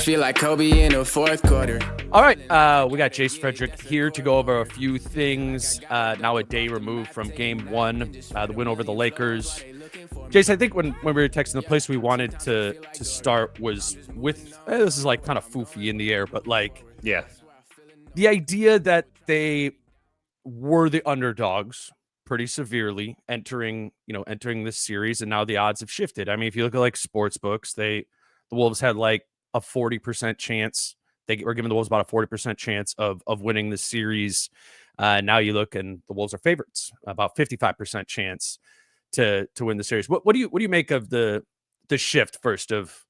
feel like Kobe in the fourth quarter. All right, we got Jace Frederick here to go over a few things. Now a day removed from Game 1, the win over the Lakers. Jace, I think when we were texting, the place we wanted to start was with this is like kind of foofy in the air, but like the idea that they were the underdogs pretty severely entering this series, and now the odds have shifted. I mean, if you look at like sports books, the Wolves had like a 40% chance. They were giving the Wolves about a 40% chance of winning the series. Now you look and the Wolves are favorites, about 55% chance to win the series. What do you make of the shift first of,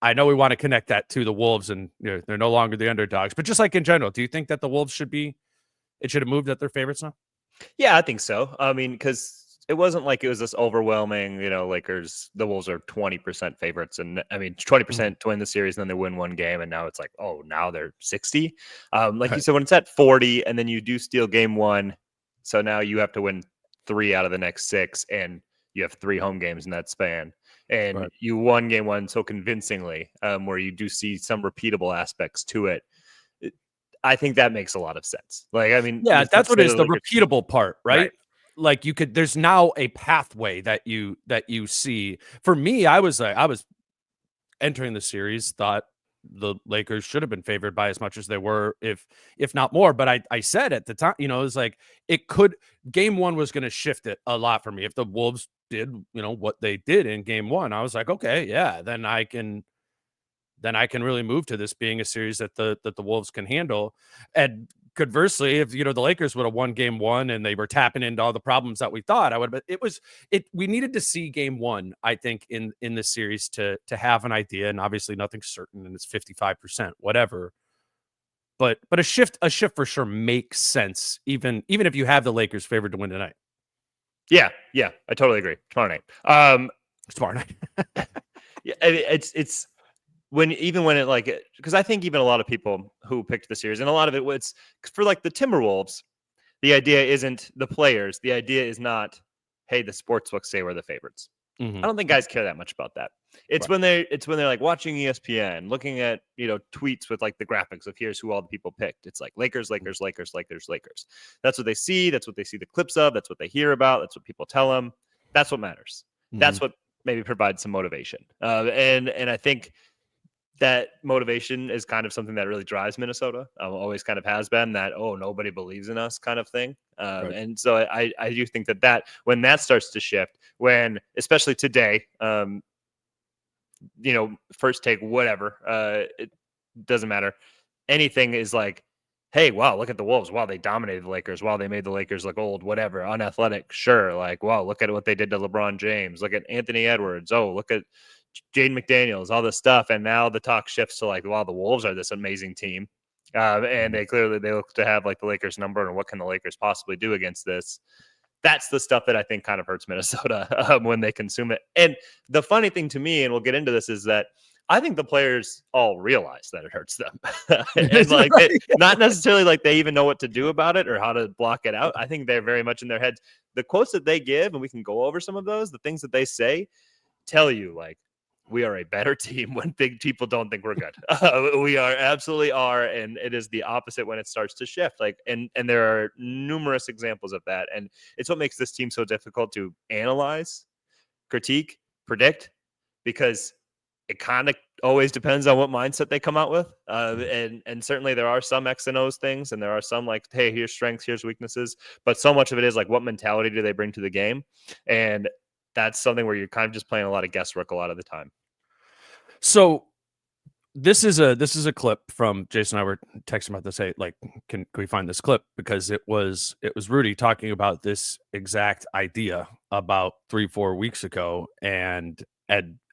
I know we want to connect that to the Wolves and they're no longer the underdogs, but just like in general, do you think that the Wolves should have moved that they're favorites now? Yeah, I think so. I mean, because it wasn't like it was this overwhelming, Lakers, the Wolves are 20% favorites. And I mean, 20% to win the series, and then they win one game. And now it's like, oh, now they're 60. You said, when it's at 40 and then you do steal game 1. So now you have to win 3 out of the next 6. And you have 3 home games in that span. And you won game 1 so convincingly, where you do see some repeatable aspects to it. I think that makes a lot of sense. Like, I mean, yeah, that's what is the repeatable part, right? Like there's now a pathway that you see. For me, I was entering the series, thought the Lakers should have been favored by as much as they were, if not more. But I said at the time, it was like game 1 was going to shift it a lot for me. If the Wolves did, what they did in game 1, I was like, okay, yeah, then I can really move to this being a series that the Wolves can handle. And conversely, if the Lakers would have won game 1 and they were tapping into all the problems that we thought, we needed to see game 1, I think, in this series to have an idea. And obviously nothing's certain, and it's 55%, whatever. But a shift for sure makes sense, even if you have the Lakers favored to win tonight. Yeah, I totally agree. Tomorrow night. Tomorrow night. Yeah, it's when it like, because I think even a lot of people who picked the series, and a lot of it's for like the Timberwolves, the idea isn't the players. The idea is not, hey, the sportsbooks say we're the favorites. I don't think guys care that much about that. It's when they're like watching ESPN, looking at tweets with like the graphics of here's who all the people picked. It's like Lakers, Lakers, Lakers, Lakers, Lakers. That's what they see. That's what they see the clips of. That's what they hear about. That's what people tell them. That's what matters. That's what maybe provides some motivation. And I think that motivation is kind of something that really drives Minnesota. Always kind of has been that, oh, nobody believes in us kind of thing. And so I do think that when that starts to shift, when especially today, first take, whatever, it doesn't matter. Anything is like, hey, wow, look at the Wolves. Wow, they dominated the Lakers. Wow, they made the Lakers look old, whatever, unathletic. Sure. Like, wow, look at what they did to LeBron James. Look at Anthony Edwards. Oh, look at Jaden McDaniels, all this stuff. And now the talk shifts to like, wow, the Wolves are this amazing team. And they look to have like the Lakers number, and what can the Lakers possibly do against this? That's the stuff that I think kind of hurts Minnesota when they consume it. And the funny thing to me, and we'll get into this, is that I think the players all realize that it hurts them. And like, not necessarily like they even know what to do about it or how to block it out. I think they're very much in their heads. The quotes that they give, and we can go over some of those, the things that they say tell you like, we are a better team when big people don't think we're good. We absolutely are. And it is the opposite when it starts to shift. Like, and there are numerous examples of that. And it's what makes this team so difficult to analyze, critique, predict, because it kind of always depends on what mindset they come out with. And certainly there are some X and O's things, and there are some like, hey, here's strengths, here's weaknesses. But so much of it is like, what mentality do they bring to the game? And that's something where you're kind of just playing a lot of guesswork a lot of the time. So this is a clip from Jason and I were texting about this. Hey, like, can we find this clip? Because it was Rudy talking about this exact idea about 3-4 weeks ago, and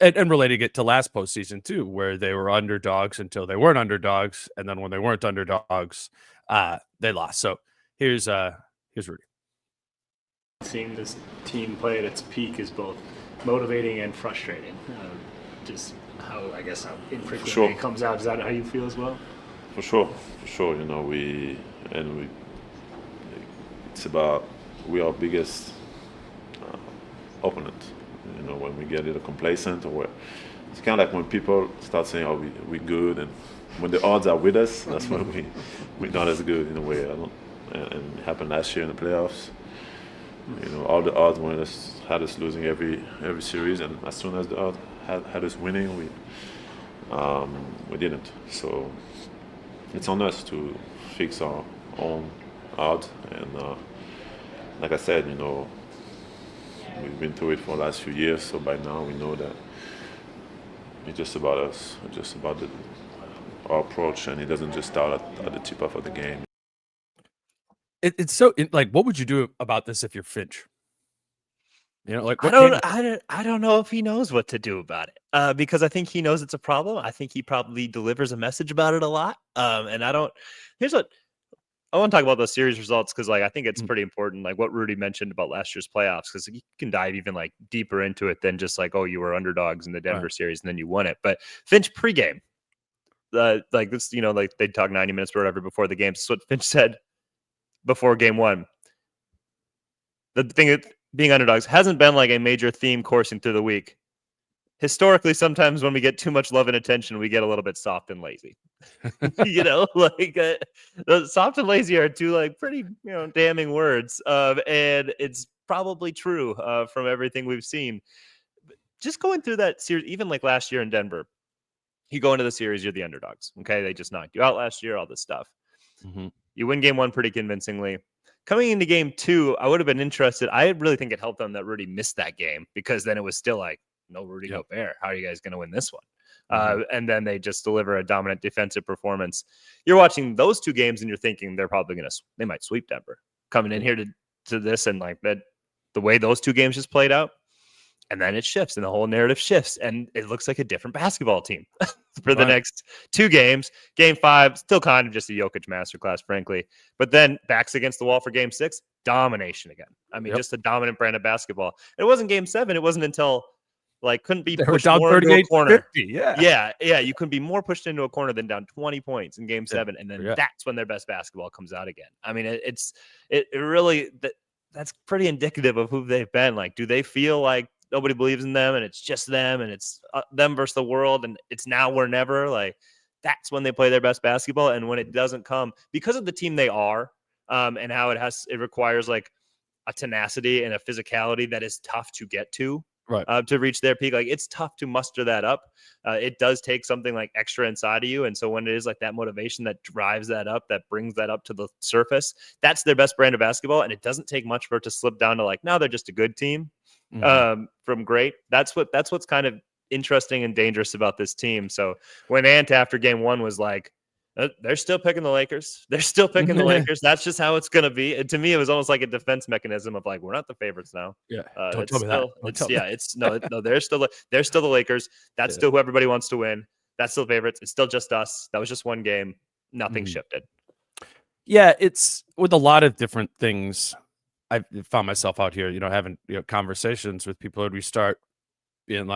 relating it to last postseason too, where they were underdogs until they weren't underdogs, and then when they weren't underdogs, they lost. So here's Rudy. Seeing this team play at its peak is both motivating and frustrating. Just how infrequently it comes out. Is that how you feel as well? For sure. It's about, we are biggest opponent. When we get a little complacent or it's kind of like when people start saying, "Oh, we good," and when the odds are with us, that's when we're not as good in a way. And it happened last year in the playoffs. All the odds had us losing every series, and as soon as the odds had us winning, we didn't. So it's on us to fix our own odds. And like I said, we've been through it for the last few years. So by now we know that it's just about us. It's just about our approach, and it doesn't just start at the tip-off of the game. It's so like, what would you do about this if you're Finch? Like I don't know if he knows what to do about it. Because I think he knows it's a problem. I think he probably delivers a message about it a lot. And here's what I want to talk about those series results, because I think it's pretty important, like what Rudy mentioned about last year's playoffs, because you can dive even deeper into it than just oh, you were underdogs in the Denver series and then you won it. But Finch pregame, this, they talk 90 minutes or whatever before the game. This is what Finch said before game one. The thing is, being underdogs hasn't been a major theme coursing through the week. Historically, sometimes when we get too much love and attention, we get a little bit soft and lazy. Soft and lazy are two pretty damning words, and it's probably true from everything we've seen. Just going through that series, even last year in Denver, you go into the series, you're the underdogs. Okay, they just knocked you out last year, all this stuff. Mm-hmm. You win game one pretty convincingly. Coming into game two, I would have been interested. I really think it helped them that Rudy missed that game, because then it was still no Rudy Gobert. How are you guys going to win this one? Mm-hmm. And then they just deliver a dominant defensive performance. You're watching those two games and you're thinking they might sweep Denver coming in here to this, and that the way those two games just played out. And then it shifts, and the whole narrative shifts, and it looks like a different basketball team for the next two games. Game 5, still kind of just a Jokic masterclass, frankly. But then backs against the wall for game 6, domination again. I mean, just a dominant brand of basketball. It wasn't game 7. It wasn't until couldn't be pushed more into a corner. 50, yeah. You couldn't be more pushed into a corner than down 20 points in game 7, and then that's when their best basketball comes out again. I mean, it really that's pretty indicative of who they've been. Do they feel like nobody believes in them, and it's just them, and it's them versus the world, and it's now or never? That's when they play their best basketball. And when it doesn't come, because of the team they are, and how it requires a tenacity and a physicality that is tough to get to, to reach their peak. It's tough to muster that up. It does take something extra inside of you, and so when it is that motivation that drives that up, that brings that up to the surface, that's their best brand of basketball. And it doesn't take much for it to slip down to now they're just a good team. From great. That's what's kind of interesting and dangerous about this team. So when Ant after game 1 was they're still picking the Lakers. They're still picking the Lakers. That's just how it's going to be. And to me, it was almost like a defense mechanism of we're not the favorites now. Yeah. Don't tell me that. They're still the Lakers. That's still who everybody wants to win. That's still favorites. It's still just us. That was just one game. Nothing shifted. Yeah. It's with a lot of different things. I've found myself out here, having conversations with people, and we start being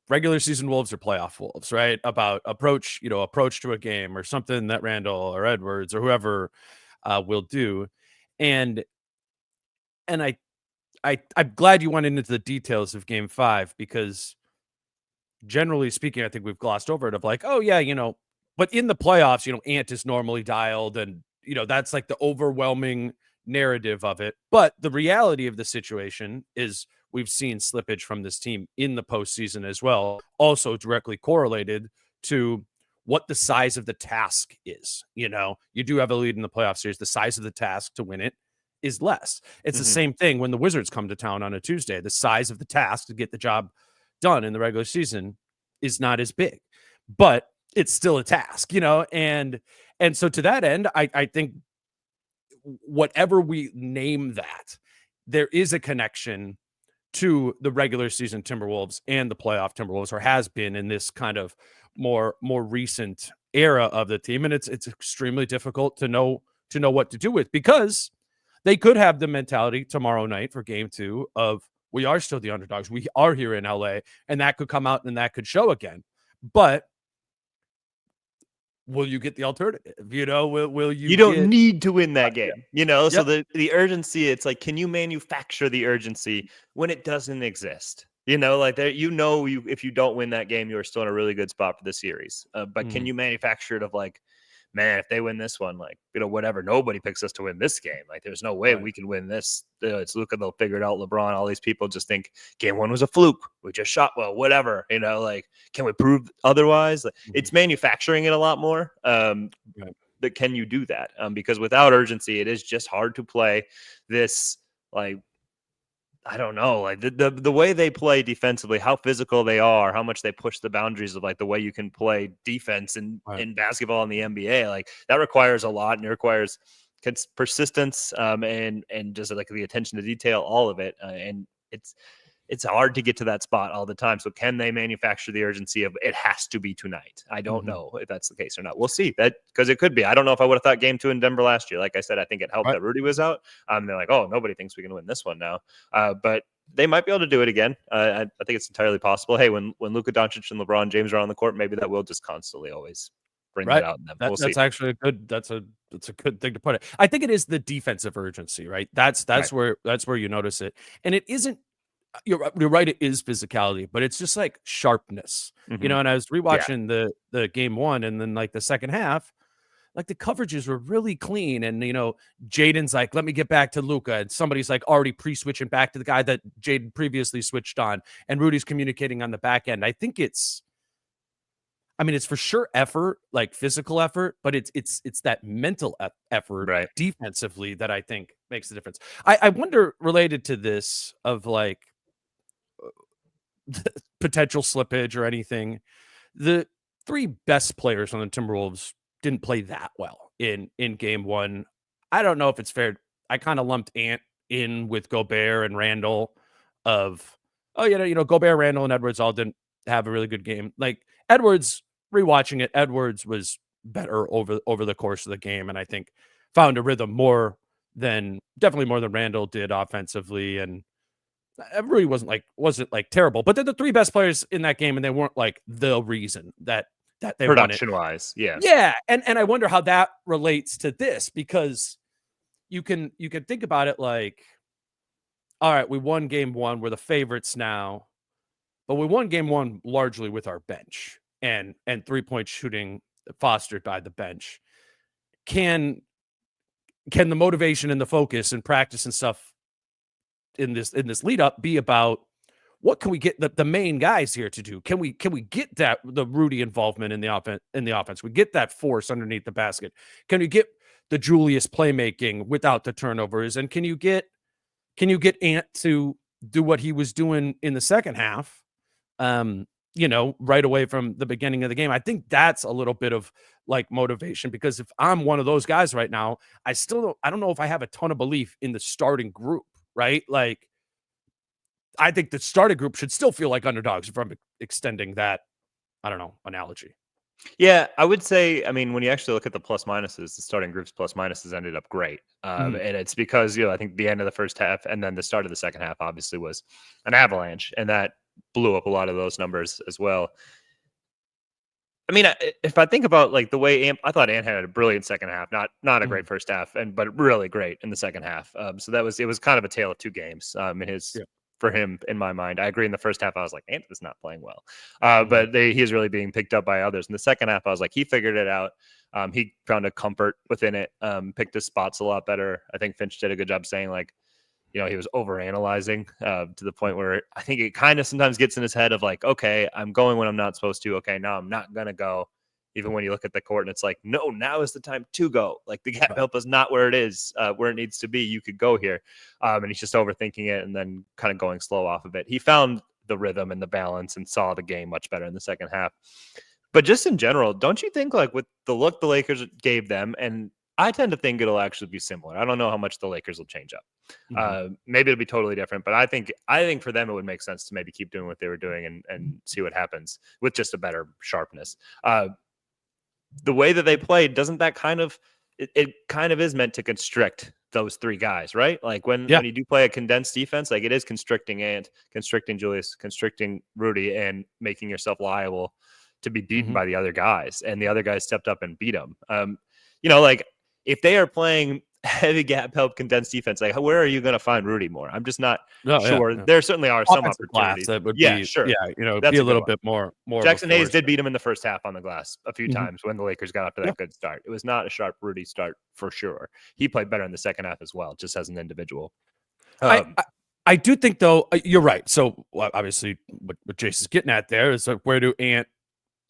regular season Wolves or playoff Wolves, right? About approach to a game or something that Randall or Edwards or whoever will do. And I'm glad you went into the details of game 5, because generally speaking, I think we've glossed over it of oh yeah, but in the playoffs, Ant is normally dialed, and that's the overwhelming narrative of it. But the reality of the situation is we've seen slippage from this team in the postseason as well, also directly correlated to what the size of the task is. You do have a lead in the playoff series. The size of the task to win it is less. It's the same thing when the Wizards come to town on a Tuesday. The size of the task to get the job done in the regular season is not as big, but it's still a task, and so to that end, I think whatever we name that, there is a connection to the regular season Timberwolves and the playoff Timberwolves, or has been in this kind of more recent era of the team. And it's extremely difficult to know what to do with, because they could have the mentality tomorrow night for game 2 of we are still the underdogs. We are here in LA, and that could come out and that could show again. But will you get the alternative? Will you? You don't need to win that game. So Yep. the urgency, it's can you manufacture the urgency when it doesn't exist? You know, like there, you if you don't win that game, you are still in a really good spot for the series. But can you manufacture it of like, man, if they win this one, like, you know, whatever, nobody picks us to win this game. Like, there's no way we can win this. It's Luka, they'll figure it out. LeBron, all these people just think game one was a fluke. We just shot well, whatever. You know, like, can we prove otherwise? Like, it's manufacturing it a lot more. But can you do that? Because without urgency, it is just hard to play this, like, I don't know, like the way they play defensively, how physical they are, how much they push the boundaries of like the way you can play defense in basketball in the NBA. Like that requires a lot, and it requires persistence and just like the attention to detail, all of it. And it's hard to get to that spot all the time. So can they manufacture the urgency of it has to be tonight? I don't know if that's the case or not. We'll see that, because it could be. I don't know if I would have thought game 2 in Denver last year. Like I said, I think it helped that Rudy was out. They're like, oh, nobody thinks we can win this one now. But they might be able to do it again. I think it's entirely possible. Hey, when Luka Doncic and LeBron James are on the court, maybe that will just constantly always bring that out in them. We'll that's see. actually a good. That's a good thing to put it. I think it is the defensive urgency, right? That's where you notice it, and it isn't. You're right. It is physicality, but it's just like sharpness, you know. And I was rewatching the game 1, and then like the second half, like the coverages were really clean. And you know, Jaden's like, "Let me get back to Luka," and somebody's like already pre-switching back to the guy that Jaden previously switched on, and Rudy's communicating on the back end. I think it's for sure effort, like physical effort, but it's that mental effort defensively that I think makes the difference. I wonder, related to this, of like potential slippage or anything, the 3 best players on the Timberwolves didn't play that well in game 1. I don't know if it's fair. I kind of lumped Ant in with Gobert and Randall Gobert, Randall, and Edwards all didn't have a really good game. Like Edwards, rewatching it, Edwards was better over the course of the game, and I think found a rhythm definitely more than Randall did offensively. And it really wasn't like terrible, but they're the 3 best players in that game, and they weren't like the reason that they production won it. wise. Yeah. And I wonder how that relates to this, because you can think about it like, all right, we won game 1, we're the favorites now, but we won game 1 largely with our bench and 3-point shooting fostered by the bench. Can the motivation and the focus and practice and stuff in this lead up be about what can we get the main guys here to do? Can we get the Rudy involvement in the offense? We get that force underneath the basket. Can we get the Julius playmaking without the turnovers? And can you get Ant to do what he was doing in the second half? Right away from the beginning of the game. I think that's a little bit of like motivation, because if I'm one of those guys right now, I don't know if I have a ton of belief in the starting group. Right? Like, I think the starting group should still feel like underdogs, if I'm extending that, I don't know, analogy. Yeah, I would say, when you actually look at the plus minuses, the starting group's plus minuses ended up great. And it's because, I think the end of the first half and then the start of the second half obviously was an avalanche, and that blew up a lot of those numbers as well. If I think about like the way I thought Ant had a brilliant second half, not a great first half, but really great in the second half. So it was kind of a tale of 2 games for him in my mind. I agree. In the first half, I was like, Ant was not playing well, but he is really being picked up by others. In the second half, I was like, he figured it out. He found a comfort within it, picked his spots a lot better. I think Finch did a good job saying like, he was overanalyzing to the point where I think it kind of sometimes gets in his head of like, okay, I'm going when I'm not supposed to. Okay, now I'm not going to go. Even when you look at the court and it's like, no, now is the time to go. Like the gap help is not where it is, where it needs to be. You could go here. And he's just overthinking it and then kind of going slow off of it. He found the rhythm and the balance and saw the game much better in the second half. But just in general, don't you think like with the look the Lakers gave them, and I tend to think it'll actually be similar. I don't know how much the Lakers will change up. Maybe it'll be totally different, but I think for them it would make sense to maybe keep doing what they were doing and see what happens with just a better sharpness. The way that they played, doesn't that kind of it kind of is meant to constrict those 3 guys, right? Like when you do play a condensed defense, like it is constricting Ant, constricting Julius, constricting Rudy, and making yourself liable to be beaten by the other guys. And the other guys stepped up and beat them. Like if they are playing heavy gap help condensed defense. Like, where are you going to find Rudy more? I'm just not No, sure. yeah. There certainly are some Offensive glass opportunities. that would Yeah, be, sure. yeah, That's be a good little one. bit more Jackson of a Hayes force. did beat him in the first half on the glass a few Mhm. times when the Lakers got off to that good start. It was not a sharp Rudy start for sure. He played better in the second half as well, just as an individual. I do think, though, you're right. So obviously, what Jace is getting at there is where do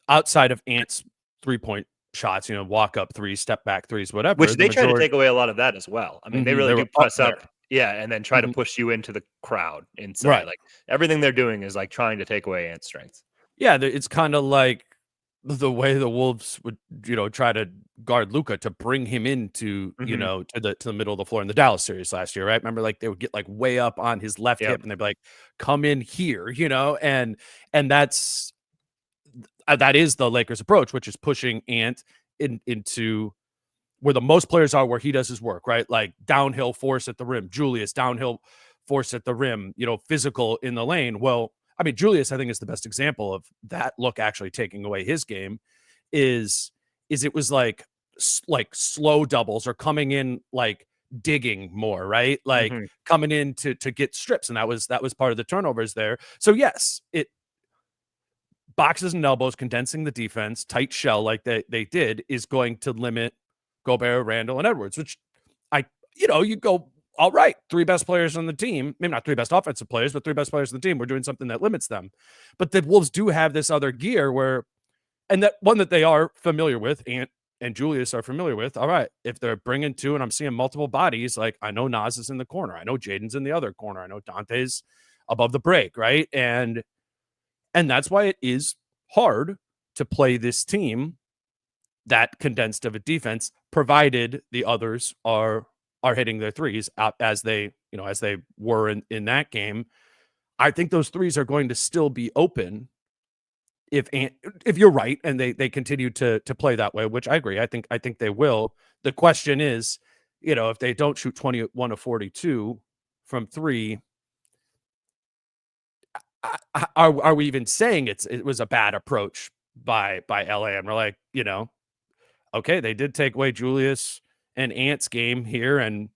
outside of Ant's 3-point shots, walk up threes, step back threes, whatever. Which they try to take away a lot of that as well. I mean, they really do press up. Yeah, and then try to push you into the crowd inside. Right. Like everything they're doing is like trying to take away Ant's strengths. Yeah, it's kind of like the way the Wolves would, try to guard Luka to bring him into, to the middle of the floor in the Dallas series last year, right? Remember, like they would get like way up on his left hip, and they'd be like, "Come in here," and that's that is the Lakers' approach, which is pushing Ant into where the most players are, where he does his work, right? Like downhill force at the rim, Julius downhill force at the rim, physical in the lane. Well, I mean, Julius, I think, is the best example of that look actually taking away his game. Is it was like slow doubles or coming in like digging more, right? Like coming in to get strips, and that was part of the turnovers there. So yes, it boxes and elbows, condensing the defense, tight shell like they did is going to limit Gobert, Randall, and Edwards, which you go, all right, 3 best players on the team, maybe not 3 best offensive players, but 3 best players on the team. We're doing something that limits them. But the Wolves do have this other gear and that one that they are familiar with, Ant and Julius are familiar with. All right, if they're bringing 2 and I'm seeing multiple bodies, like I know Nas is in the corner. I know Jaden's in the other corner. I know Dante's above the break, right? And that's why it is hard to play this team that condensed of a defense, provided the others are hitting their threes out as they were in that game. I think those threes are going to still be open if you're right and they continue to play that way, which I agree. I think they will. The question is, if they don't shoot 21 of 42 from 3, are we even saying it was a bad approach by LA? And we're like, okay, they did take away Julius and Ant's game here, and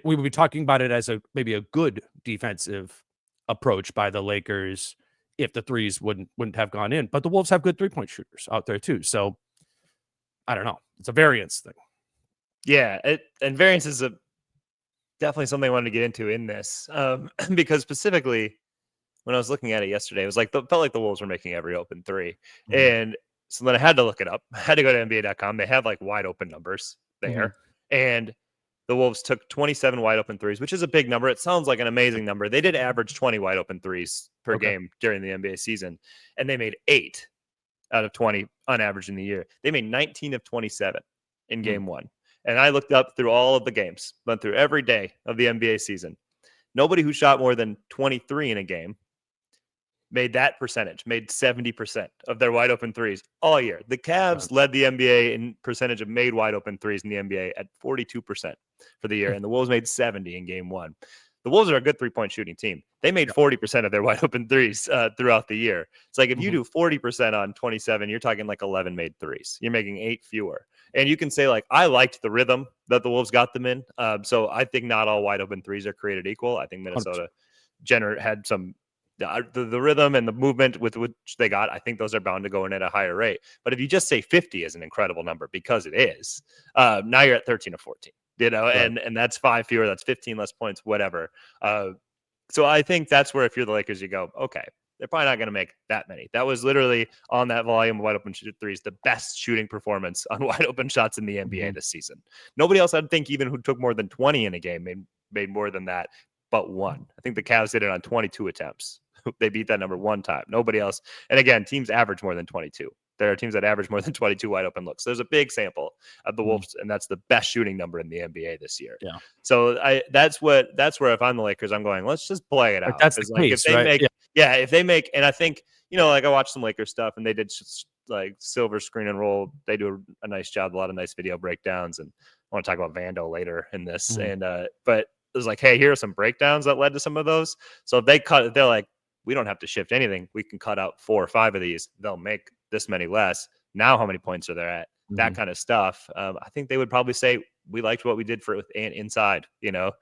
we would be talking about it as maybe a good defensive approach by the Lakers if the threes wouldn't have gone in. But the Wolves have good 3-point shooters out there too, so I don't know. It's a variance thing. Yeah, and variance is definitely something I wanted to get into in this because specifically when I was looking at it yesterday, it was like felt like the Wolves were making every open 3, and so then I had to look it up. I had to go to NBA.com. They have like wide open numbers there, and the Wolves took 27 wide open threes, which is a big number. It sounds like an amazing number. They did average 20 wide open threes per game during the NBA season, and they made 8 out of 20 on average in the year. They made 19 of 27 in game 1. And I looked up through all of the games, went through every day of the NBA season. Nobody who shot more than 23 in a game made that percentage, made 70% of their wide open threes all year. The Cavs led the NBA in percentage of made wide open threes in the NBA at 42% for the year, and the Wolves made 70 in game 1. The Wolves are a good 3-point shooting team. They made 40% of their wide open threes throughout the year. It's like if you do 40% on 27, you're talking like 11 made threes. You're making 8 fewer. And you can say, like, I liked the rhythm that the Wolves got them in. So I think not all wide open threes are created equal. I think Minnesota had some the rhythm and the movement with which they got. I think those are bound to go in at a higher rate. But if you just say 50 is an incredible number, because it is, now you're at 13 of 14. And that's 5 fewer, that's 15 less points, whatever. So I think that's where, if you're the Lakers, you go, okay, they're probably not going to make that many. That was literally on that volume of wide open threes, the best shooting performance on wide open shots in the NBA this season. Nobody else, I'd think, even who took more than 20 in a game made more than that, but one. I think the Cavs did it on 22 attempts. They beat that number 1 time. Nobody else. And again, teams average more than 22. There are teams that average more than 22 wide open looks. There's a big sample of the Wolves, and that's the best shooting number in the NBA this year. Yeah. So that's where, if I'm the Lakers, I'm going, let's just play it out. That's the case, if they right? if they make, and I think, like I watched some Lakers stuff, and they did like silver screen and roll. They do a nice job, a lot of nice video breakdowns, and I want to talk about Vando later in this. And but it was like, hey, here are some breakdowns that led to some of those. So if they're like, we don't have to shift anything. We can cut out 4 or 5 of these. They'll make this many less. Now, how many points are there at? That kind of stuff. I think they would probably say, we liked what we did with Ant inside. Right.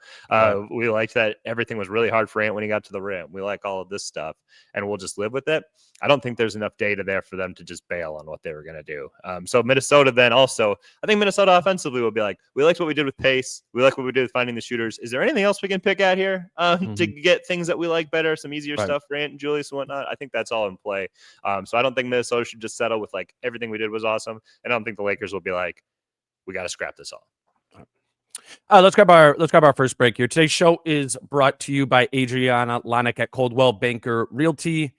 We liked that everything was really hard for Ant when he got to the rim. We like all of this stuff, and we'll just live with it. I don't think there's enough data there for them to just bail on what they were going to do. So Minnesota then also, I think Minnesota offensively will be like, we liked what we did with pace. We like what we did with finding the shooters. Is there anything else we can pick at here to get things that we like better, some easier stuff for Ant and Julius and whatnot? I think that's all in play. So I don't think Minnesota should just settle with like everything we did was awesome. And I don't think the Lakers will be like, we got to scrap this all. Let's grab our first break here. Today's show is brought to you by Adriana Lonick at Coldwell Banker Realty.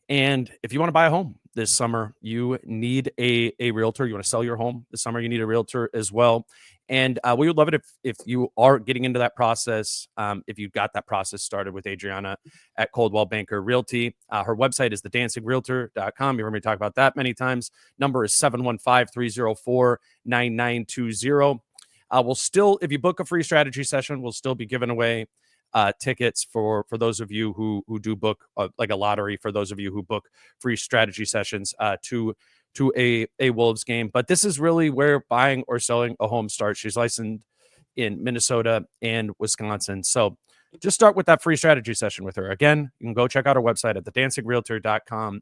And if you want to buy a home this summer, you need a realtor. You want to sell your home this summer, you need a realtor as well. And we would love it if you are getting into that process, if you got that process started with Adriana at Coldwell Banker Realty. Her website is thedancingrealtor.com. You heard me talk about that many times. Number is 715-304-9920. We'll still, if you book a free strategy session, we'll still be giving away tickets for those of you who do book like a lottery, for those of you who book free strategy sessions to a Wolves game. But this is really where buying or selling a home starts. She's licensed in Minnesota and Wisconsin. So just start with that free strategy session with her. Again, you can go check out our website at thedancingrealtor.com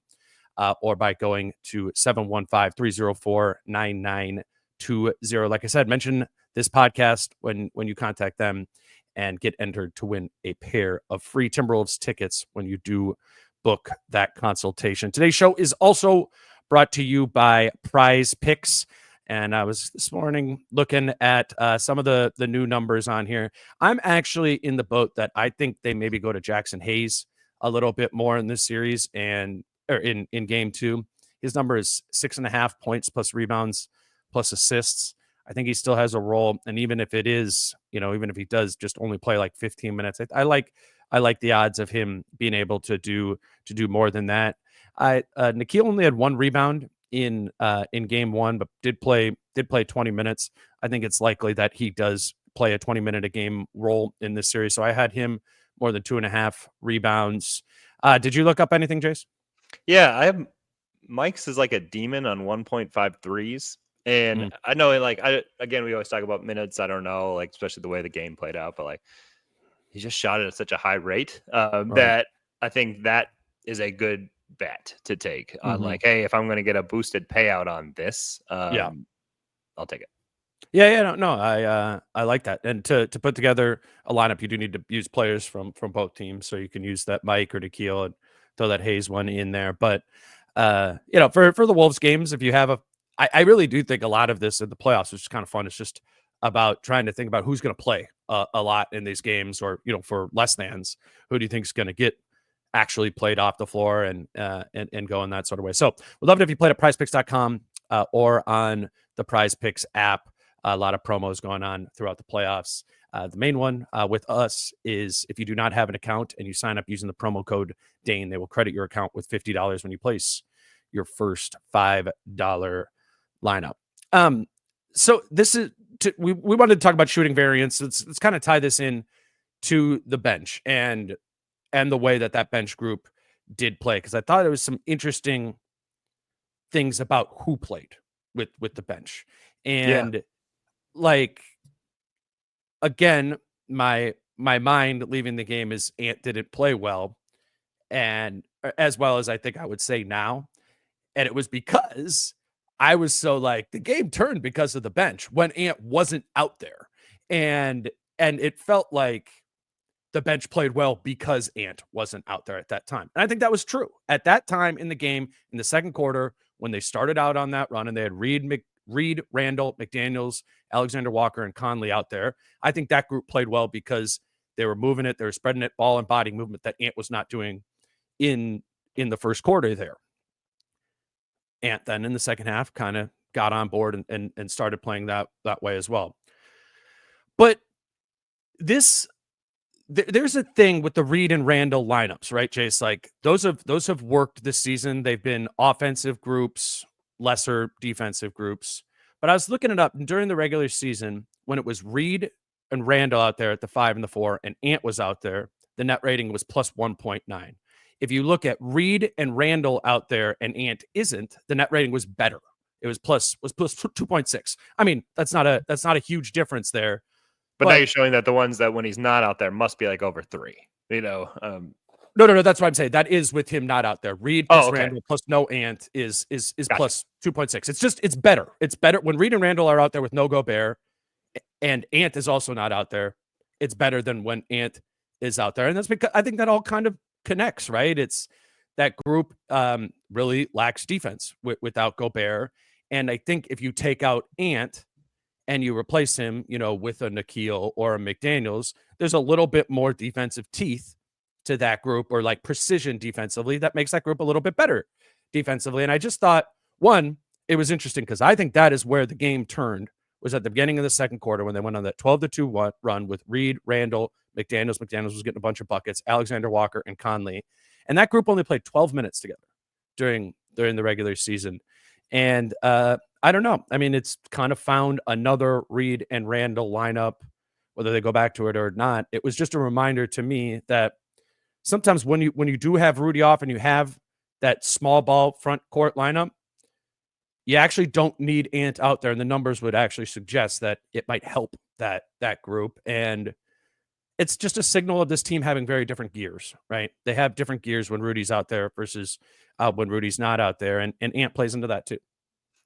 or by going to 715-304-9920. Like I said, mention this podcast when you contact them and get entered to win a pair of free Timberwolves tickets when you do book that consultation. Today's show is also brought to you by Prize Picks. And I was this morning looking at some of the new numbers on here. I'm actually in the boat that I think they maybe go to Jackson Hayes a little bit more in this series and in game 2. His number is 6.5 points plus rebounds plus assists. I think he still has a role. And even if it is, even if he does just only play like 15 minutes, I like the odds of him being able to do more than that. Nikhil only had 1 rebound in game 1, but did play 20 minutes. I think it's likely that he does play a 20-minute a game role in this series. So I had him more than 2.5 rebounds. Did you look up anything, Jace? Yeah, I have Mike's is like a demon on 1.5 threes. And I know, like, we always talk about minutes. I don't know, like, especially the way the game played out, but like, he just shot it at such a high rate that I think that is a good bet to take on, like, hey, if I'm going to get a boosted payout on this, I'll take it. I like that. And to put together a lineup, you do need to use players from both teams, so you can use that Mike or Nikhil and throw that Hayes one in there. But for the Wolves games, if you have I really do think a lot of this in the playoffs, which is kind of fun. It's just about trying to think about who's going to play a lot in these games, or for less thans, who do you think is going to get actually played off the floor and go in that sort of way. So we'd love it if you played at prizepicks.com or on the Prize Picks app. A lot of promos going on throughout the playoffs. The main one with us is if you do not have an account and you sign up using the promo code Dane, they will credit your account with $50 when you place your first $5 lineup. So this is we wanted to talk about shooting variance. Let's kind of tie this in to the bench and the way that bench group did play, because I thought there was some interesting things about who played with the bench. And like, again, my mind leaving the game is Ant didn't play well, and as well as I think I would say now. And it was because I was so like, the game turned because of the bench when Ant wasn't out there. And it felt like the bench played well because Ant wasn't out there at that time. And I think that was true. At that time in the game, in the second quarter, when they started out on that run and they had Reed, Randall, McDaniels, Alexander Walker, and Conley out there, I think that group played well because they were moving it. They were spreading it, ball and body movement that Ant was not doing in the first quarter there. Ant then in the second half kind of got on board and started playing that way as well. But there's a thing with the Reed and Randall lineups, right, Jace? Like those have worked this season. They've been offensive groups, lesser defensive groups. But I was looking it up, and during the regular season, when it was Reed and Randall out there at the 5 and the 4, and Ant was out there, the net rating was plus 1.9. If you look at Reed and Randall out there and Ant isn't, the net rating was better it was plus 2.6. I mean, that's not a huge difference there. But now you're showing that the ones that when he's not out there must be like over 3. No. That's what I'm saying. That is with him not out there. Reed plus Randall plus no Ant is Gotcha. plus 2.6. It's better. It's better when Reed and Randall are out there with no Gobert, and Ant is also not out there. It's better than when Ant is out there, and that's because I think that all kind of connects, right? It's that group really lacks defense without Gobert, and I think if you take out Ant and you replace him, with a Nikhil or a McDaniels, there's a little bit more defensive teeth to that group, or like precision defensively, that makes that group a little bit better defensively. And I just thought, one, it was interesting because I think that is where the game turned, was at the beginning of the second quarter when they went on that 12-2 run with Reed, Randall, McDaniels. McDaniels was getting a bunch of buckets, Alexander Walker and Conley. And that group only played 12 minutes together during the regular season. And I don't know. I mean, it's kind of found another Reed and Randall lineup, whether they go back to it or not. It was just a reminder to me that sometimes when you do have Rudy off and you have that small ball front court lineup, you actually don't need Ant out there, and the numbers would actually suggest that it might help that group. And it's just a signal of this team having very different gears, right? They have different gears when Rudy's out there versus when Rudy's not out there, and Ant plays into that too.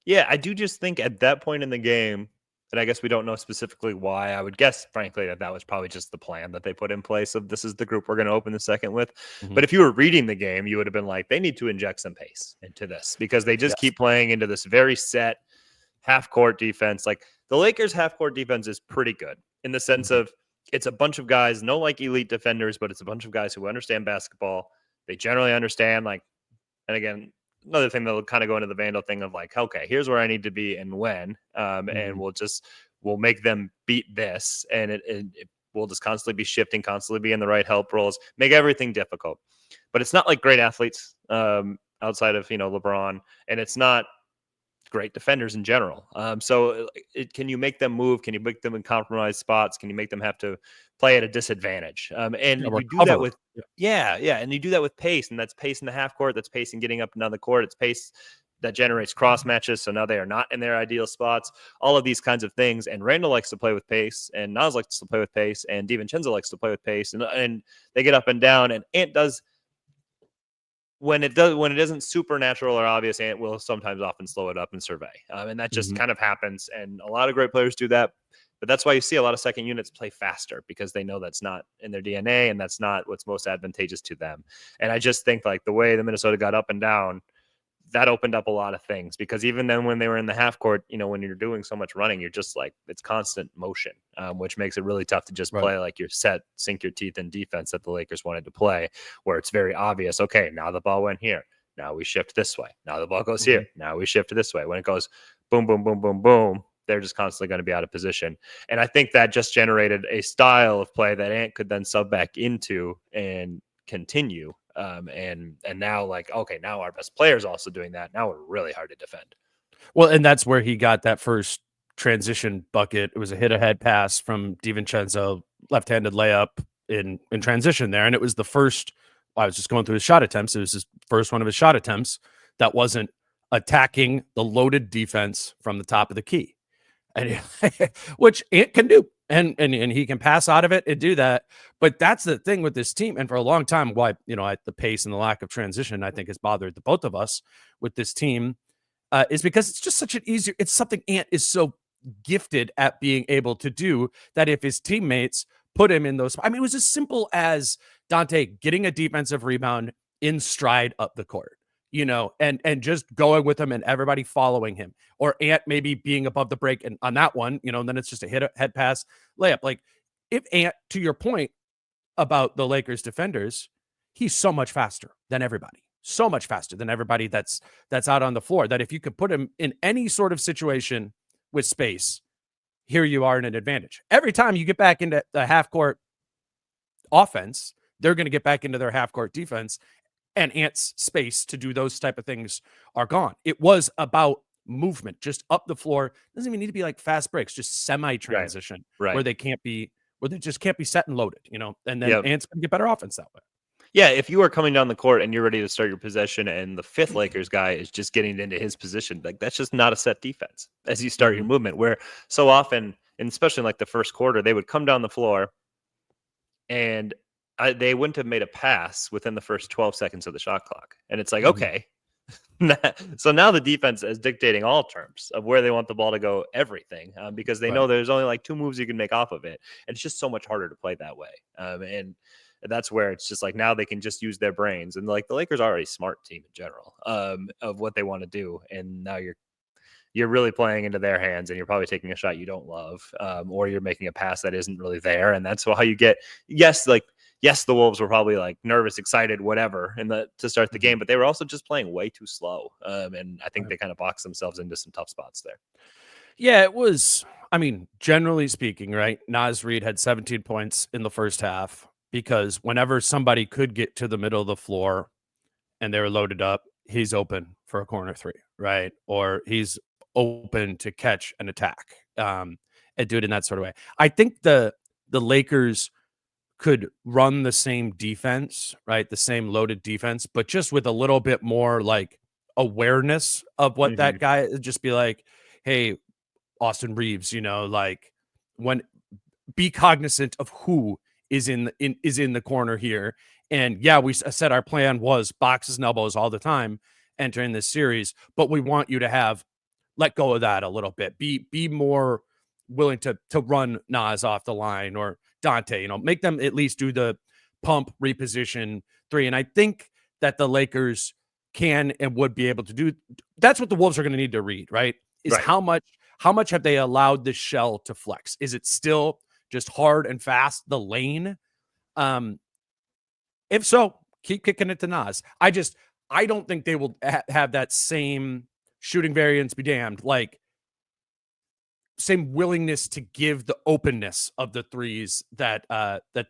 Yeah, I do just think at that point in the game, and I guess we don't know specifically why. I would guess, frankly, that was probably just the plan that they put in place of this is the group we're going to open the second with. Mm-hmm. But if you were reading the game, you would have been like, they need to inject some pace into this because they just keep playing into this very set half-court defense. Like the Lakers' half-court defense is pretty good in the sense of it's a bunch of guys, no like elite defenders, but it's a bunch of guys who understand basketball. They generally understand, like, and again, another thing that'll kind of go into the Vandal thing of like, okay, here's where I need to be and when, and we'll make them beat this, and it will just constantly be shifting, constantly be in the right help roles, make everything difficult. But it's not like great athletes outside of LeBron, and it's not great defenders in general. So can you make them move? Can you make them in compromised spots? Can you make them have to play at a disadvantage? And you do that with and you do that with pace, and that's pace in the half court. That's pace in getting up and down the court. It's pace that generates cross matches. So now they are not in their ideal spots. All of these kinds of things. And Randall likes to play with pace, and Nas likes to play with pace, and DiVincenzo likes to play with pace, and they get up and down. And Ant does. When it isn't supernatural or obvious, Ant will sometimes often slow it up and survey. And that just kind of happens. And a lot of great players do that. But that's why you see a lot of second units play faster, because they know that's not in their DNA and that's not what's most advantageous to them. And I just think like the way the Minnesota got up and down, that opened up a lot of things, because even then when they were in the half court, when you're doing so much running, you're just like, it's constant motion, which makes it really tough to just play like you're set, sink your teeth in defense that the Lakers wanted to play, where it's very obvious. Okay, now the ball went here. Now we shift this way. Now the ball goes here. Now we shift this way. When it goes boom, boom, boom, boom, boom, they're just constantly going to be out of position. And I think that just generated a style of play that Ant could then sub back into and continue. And now like, okay, now our best player is also doing that. Now we're really hard to defend. Well, and that's where he got that first transition bucket. It was a hit ahead pass from DiVincenzo, left-handed layup in transition there. And it was the first, I was just going through his shot attempts. It was his first one of his shot attempts that wasn't attacking the loaded defense from the top of the key. And which Ant can do. And he can pass out of it and do that. But that's the thing with this team. And for a long time, why, the pace and the lack of transition, I think, has bothered the both of us with this team, is because it's just such an easier, it's something Ant is so gifted at being able to do, that if his teammates put him in those, I mean, it was as simple as Dante getting a defensive rebound in stride up the court, and just going with him and everybody following him, or Ant maybe being above the break and on that one, and then it's just a head pass layup. Like if Ant, to your point about the Lakers defenders, he's so much faster than everybody, that's out on the floor, that if you could put him in any sort of situation with space, here you are in an advantage. Every time you get back into the half court offense, they're going to get back into their half court defense, and Ant's space to do those type of things are gone. It was about movement, just up the floor. It doesn't even need to be like fast breaks, just semi-transition, where they just can't be set and loaded, and then Ant's going to get better offense that way. Yeah, if you are coming down the court and you're ready to start your possession and the fifth Lakers guy is just getting into his position, like that's just not a set defense as you start your movement, where so often, and especially in like the first quarter, they would come down the floor and they wouldn't have made a pass within the first 12 seconds of the shot clock. And it's like, okay. So now the defense is dictating all terms of where they want the ball to go, everything, because they know there's only like 2 moves you can make off of it. And it's just so much harder to play that way. And that's where it's just like now they can just use their brains. And like the Lakers are a smart team in general of what they want to do. And now you're really playing into their hands, and you're probably taking a shot you don't love, or you're making a pass that isn't really there. And that's how you get, yes, the Wolves were probably like nervous, excited, whatever, to start the game, but they were also just playing way too slow. And I think they kind of boxed themselves into some tough spots there. Yeah, it was. I mean, generally speaking, right? Naz Reid had 17 points in the first half because whenever somebody could get to the middle of the floor and they were loaded up, he's open for a corner 3, right? Or he's open to catch an attack and do it in that sort of way. I think the Lakers could run the same defense, right? The same loaded defense, but just with a little bit more like awareness of what that guy, just be like, hey, Austin Reeves, like be cognizant of who is in the corner here. And yeah, we said our plan was boxes and elbows all the time entering this series, but we want you to let go of that a little bit. Be more willing to run Nas off the line or Dante, make them at least do the pump reposition 3. And I think that the Lakers can and would be able to do. That's what the Wolves are going to need to read, right? Is how much have they allowed the shell to flex? Is it still just hard and fast, the lane? If so, keep kicking it to Nas. I don't think they will have that same shooting variance be damned, like same willingness to give the openness of the threes that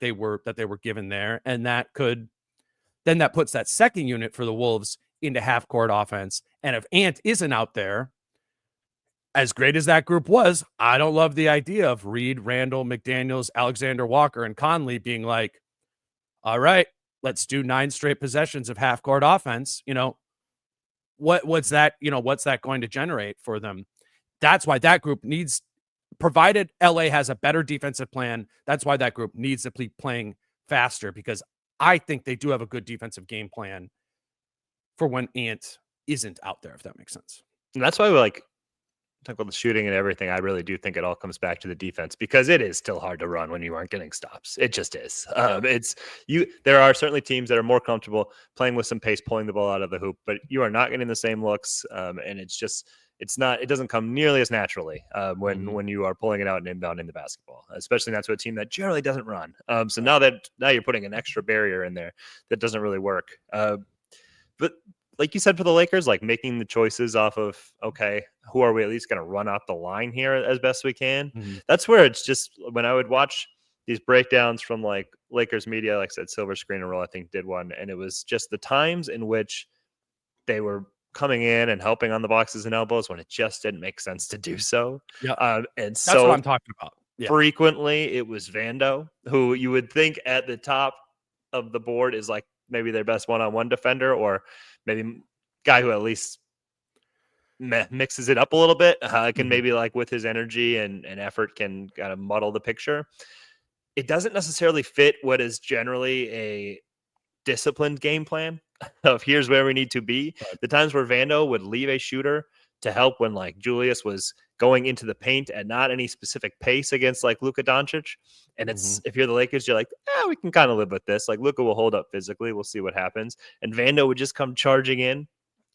they were given there. And that puts that second unit for the Wolves into half court offense. And if Ant isn't out there, as great as that group was, I don't love the idea of Reed, Randall, McDaniels, Alexander Walker, and Conley being like, all right, let's do 9 straight possessions of half court offense. What's that going to generate for them? That's why that group needs, provided LA has a better defensive plan, that's why that group needs to be playing faster, because I think they do have a good defensive game plan for when Ant isn't out there, if that makes sense. And that's why we talk about the shooting and everything. I really do think it all comes back to the defense, because it is still hard to run when you aren't getting stops. It just is. There are certainly teams that are more comfortable playing with some pace, pulling the ball out of the hoop, but you are not getting the same looks. And it doesn't come nearly as naturally when you are pulling it out and inbounding the basketball, especially not to a team that generally doesn't run. So now you're putting an extra barrier in there that doesn't really work. But like you said, for the Lakers, like making the choices off of, okay, who are we at least going to run out the line here as best we can? That's where it's just, when I would watch these breakdowns from like Lakers media, like I said, Silver Screen and Roll, I think, did one, and it was just the times in which they were coming in and helping on the boxes and elbows when it just didn't make sense to do so. Yeah. And that's so what I'm talking about. Yeah. Frequently it was Vando, who you would think at the top of the board is like maybe their best one-on-one defender, or maybe guy who at least mixes it up a little bit, can maybe like with his energy and effort can kind of muddle the picture. It doesn't necessarily fit what is generally a disciplined game plan of here's where we need to be. Right. The times where Vando would leave a shooter to help when like Julius was going into the paint at not any specific pace against like Luka Doncic. And it's, if you're the Lakers, you're like, we can kind of live with this. Like Luka will hold up physically. We'll see what happens. And Vando would just come charging in,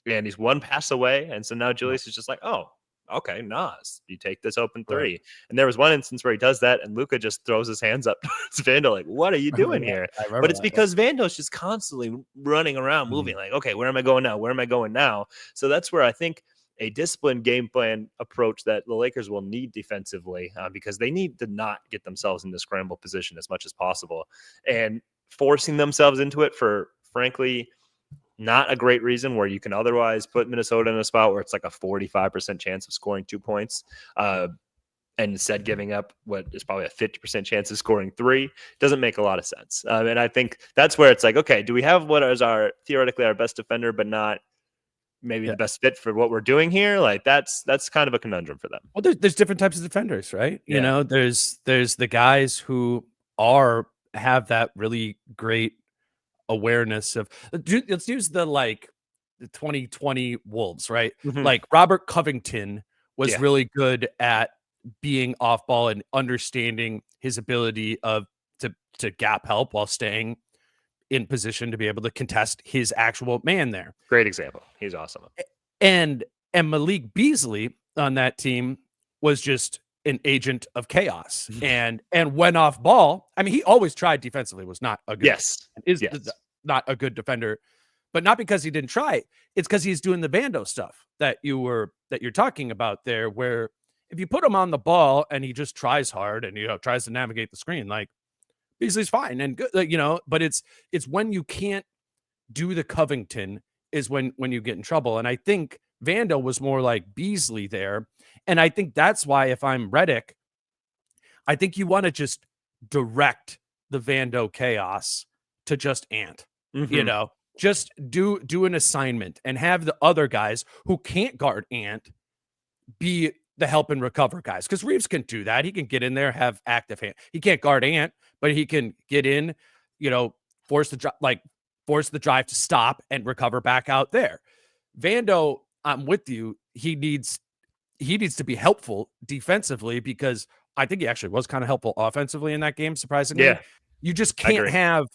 and he's one pass away. And so now Julius is just like, oh, okay, Nas, you take this open 3. Right. And there was one instance where he does that, and Luka just throws his hands up towards Vando, like, what are you doing here? But it's because Vando's just constantly running around, moving, like, okay, where am I going now? Where am I going now? So that's where I think a disciplined game plan approach that the Lakers will need defensively, because they need to not get themselves in the scramble position as much as possible, and forcing themselves into it for, frankly, not a great reason where you can otherwise put Minnesota in a spot where it's like a 45% chance of scoring 2 points. and instead giving up what is probably a 50% chance of scoring 3 doesn't make a lot of sense. And I think that's where it's like, okay, do we have what is theoretically our best defender, but not maybe the best fit for what we're doing here? Like that's kind of a conundrum for them. Well, there's different types of defenders, right? You Yeah. know, there's the guys who have that really great awareness of. Let's use the 2020 Wolves, right? Mhm. Like Robert Covington was Yeah. really good at being off ball and understanding his ability to gap help while staying in position to be able to contest his actual man there. Great example. He's awesome. And Malik Beasley on that team was just an agent of chaos and went off ball. I mean, he always tried defensively, was not a good not a good defender, but not because he didn't try. It's because he's doing the Vando stuff that you're talking about there, where if you put him on the ball and he just tries hard and tries to navigate the screen, like Beasley's fine and good, but it's when you can't do the Covington is when you get in trouble. And I think Vando was more like Beasley there. And I think that's why if I'm Redick, I think you want to just direct the Vando chaos to just Ant, just do an assignment and have the other guys who can't guard Ant be the help and recover guys. Because Reeves can do that. He can get in there, have active hand. He can't guard Ant, but he can get in, force the drive to stop and recover back out there. Vando, I'm with you. He needs to be helpful defensively, because I think he actually was kind of helpful offensively in that game, surprisingly. Yeah. You just can't have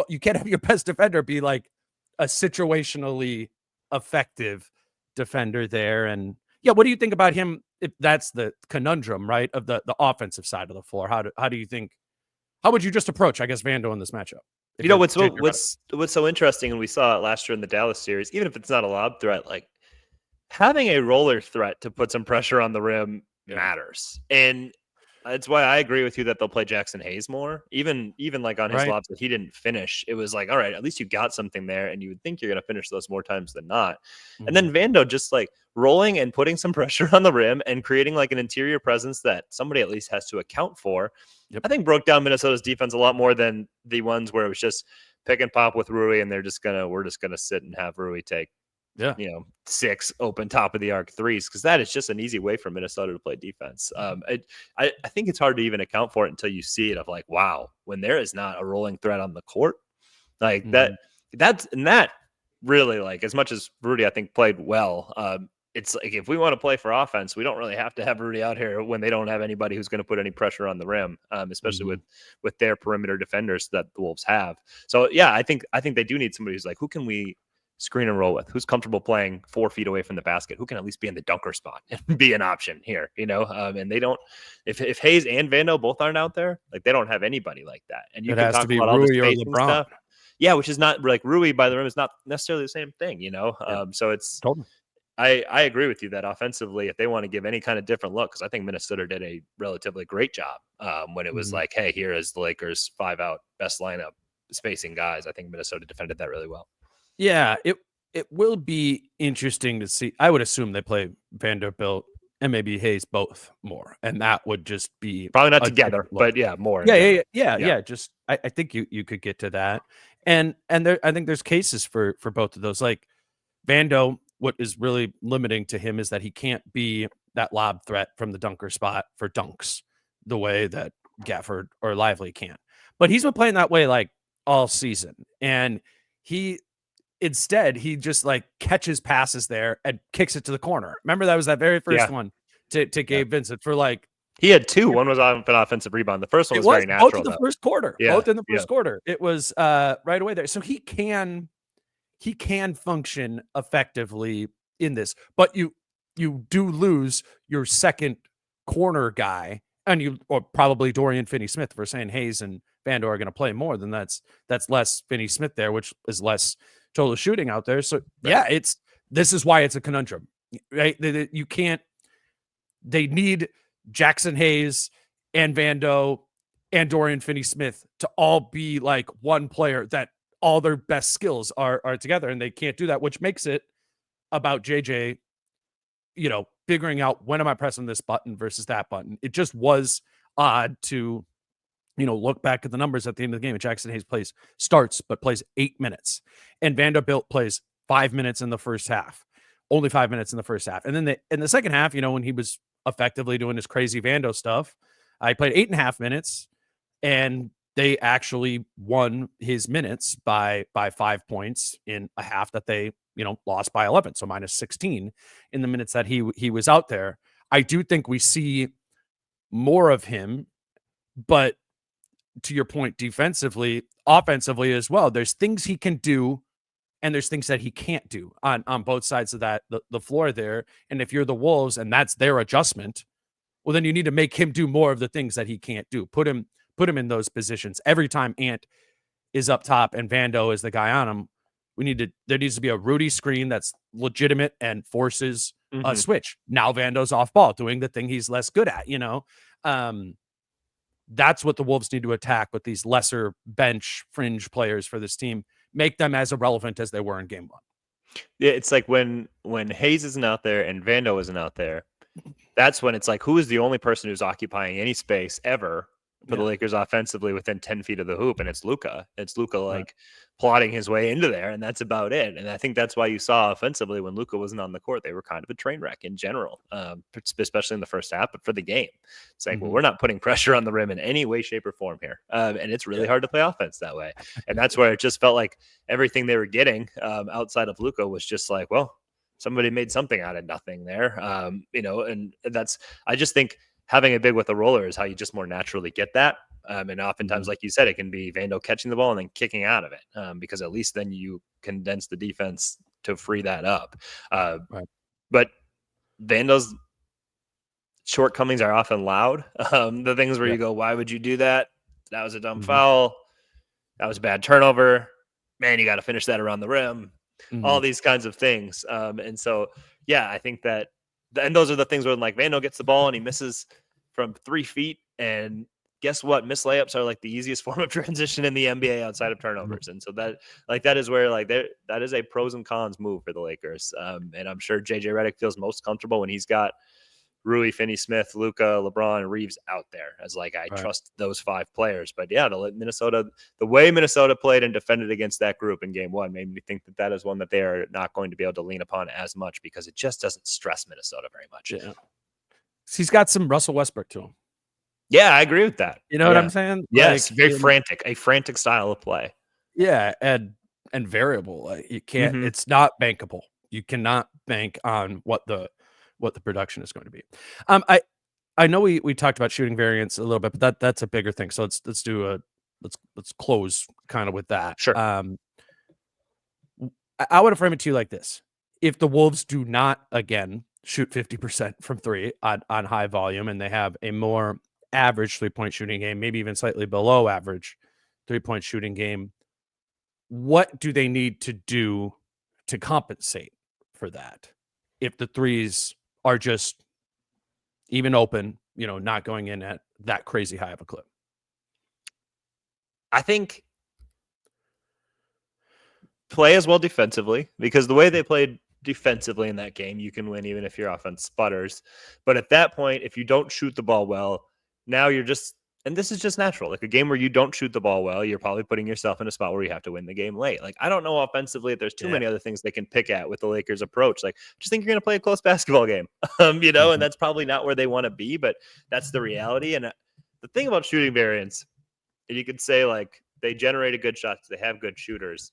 your best defender be like a situationally effective defender there. And what do you think about him if that's the conundrum, right, of the offensive side of the floor? How would you just approach, I guess, Vando in this matchup? What's so interesting, and we saw it last year in the Dallas series, even if it's not a lob threat, like having a roller threat to put some pressure on the rim matters. And that's why I agree with you that they'll play Jackson Hayes more. Even like on his lobs that he didn't finish, it was like, all right, at least you got something there, and you would think you're going to finish those more times than not. Mm-hmm. And then Vando just like rolling and putting some pressure on the rim and creating like an interior presence that somebody at least has to account for. Yep. I think broke down Minnesota's defense a lot more than the ones where it was just pick and pop with Rui, and we're just gonna sit and have Rui take 6 open top of the arc threes, because that is just an easy way for Minnesota to play defense. I think it's hard to even account for it until you see it, of like, wow, when there is not a rolling threat on the court, like that's really, like, as much as Rudy I think played well, it's like if we want to play for offense, we don't really have to have Rudy out here when they don't have anybody who's going to put any pressure on the rim, especially with their perimeter defenders that the Wolves have. So yeah, I think they do need somebody who's like, who can we screen and roll with, who's comfortable playing 4 feet away from the basket, who can at least be in the dunker spot and be an option here, and they don't, if Hayes and Vando both aren't out there, like they don't have anybody like that. And you can talk about all the spacing stuff. Yeah, which is not like Rui by the rim is not necessarily the same thing, so it's totally. I agree with you that offensively, if they want to give any kind of different look, because I think Minnesota did a relatively great job when it was like, hey, here is the Lakers 5 out best lineup spacing guys. I think Minnesota defended that really well. Yeah, it will be interesting to see. I would assume they play Vanderbilt and maybe Hayes both more, and that would just be probably not together, but more. Yeah. Just I think you could get to that, and there I think there's cases for both of those. Like Vando, what is really limiting to him is that he can't be that lob threat from the dunker spot for dunks the way that Gafford or Lively can. But he's been playing that way like all season, and instead, he just like catches passes there and kicks it to the corner. Remember, that was that very first one to Gabe Vincent for like. He had 2. One was on an offensive rebound. The first one was very natural. Both in the first quarter. Both in the first quarter. It was right away there. So he can function effectively in this. But you do lose your second corner guy, and or probably Dorian Finney-Smith. If we're saying Hayes and Vando are going to play more, then that's less Finney-Smith there, which is less total shooting out there. So this is why it's a conundrum, right? You can't. They need Jackson Hayes and Vando and Dorian Finney-Smith to all be like one player that all their best skills are together, and they can't do that, which makes it about JJ figuring out when am I pressing this button versus that button. It just was odd to, look back at the numbers at the end of the game. And Jackson Hayes starts, but plays 8 minutes. And Vanderbilt plays 5 minutes in the first half, only 5 minutes in the first half. And then in the second half, when he was effectively doing his crazy Vando stuff, I played 8.5 minutes, and they actually won his minutes by 5 points in a half that they, lost by 11. So minus 16 in the minutes that he was out there. I do think we see more of him, but to your point, defensively, offensively as well, there's things he can do and there's things that he can't do on both sides of the floor there. And if you're the Wolves and that's their adjustment, well, then you need to make him do more of the things that he can't do. Put him in those positions. Every time Ant is up top and Vando is the guy on him, there needs to be a Rudy screen that's legitimate and forces a switch. Now Vando's off ball doing the thing he's less good at, that's what the Wolves need to attack with these lesser bench fringe players for this team. Make them as irrelevant as they were in game one. Yeah, it's like when Hayes isn't out there and Vando isn't out there, that's when it's like, who is the only person who's occupying any space ever for the Lakers offensively within 10 feet of the hoop? And it's Luka. It's Luka plotting his way into there, and that's about it. And I think that's why you saw offensively when Luka wasn't on the court, they were kind of a train wreck in general, especially in the first half. But for the game, it's like, well, we're not putting pressure on the rim in any way, shape, or form here. And it's really hard to play offense that way. And that's where it just felt like everything they were getting outside of Luka was just like, well, somebody made something out of nothing there. And that's, I just think having a big with a roller is how you just more naturally get that. And oftentimes, like you said, it can be Vando catching the ball and then kicking out of it, because at least then you condense the defense to free that up. But Vando's shortcomings are often loud. The things where you go, why would you do that? That was a dumb foul. That was a bad turnover. Man, you got to finish that around the rim. All these kinds of things. And so, I think that, and those are the things where like Vando gets the ball and he misses from 3 feet, and guess what? Missed layups are like the easiest form of transition in the NBA outside of turnovers. And so that is where that is a pros and cons move for the Lakers. And I'm sure JJ Redick feels most comfortable when he's got Rui, Finney-Smith, Luka, LeBron, and Reeves out there as I trust those 5 players. But the way Minnesota played and defended against that group in game one made me think that is one that they are not going to be able to lean upon as much, because it just doesn't stress Minnesota very much. Yeah. He's got some Russell Westbrook to him. Yeah, I agree with that. You know what I'm saying? Yes, very frantic, a frantic style of play. Yeah, and variable. You can't. It's not bankable. You cannot bank on what the production is going to be. I know we talked about shooting variance a little bit, but that's a bigger thing. So let's close kind of with that. Sure. I want to frame it to you like this: if the Wolves do not again shoot 50% from 3 on high volume, and they have a more average 3-point shooting game, maybe even slightly below average 3-point shooting game, what do they need to do to compensate for that? If the threes are just even open, not going in at that crazy high of a clip. I think play as well defensively, because the way they played defensively in that game, you can win even if your offense sputters. But at that point, if you don't shoot the ball well, now you're just, and this is just natural, like a game where you don't shoot the ball well, you're probably putting yourself in a spot where you have to win the game late. Like, I don't know offensively if there's too many other things they can pick at with the Lakers approach. Like, I just think you're going to play a close basketball game, and that's probably not where they want to be, but that's the reality. And the thing about shooting variance, you could say like they generated good shots, they have good shooters.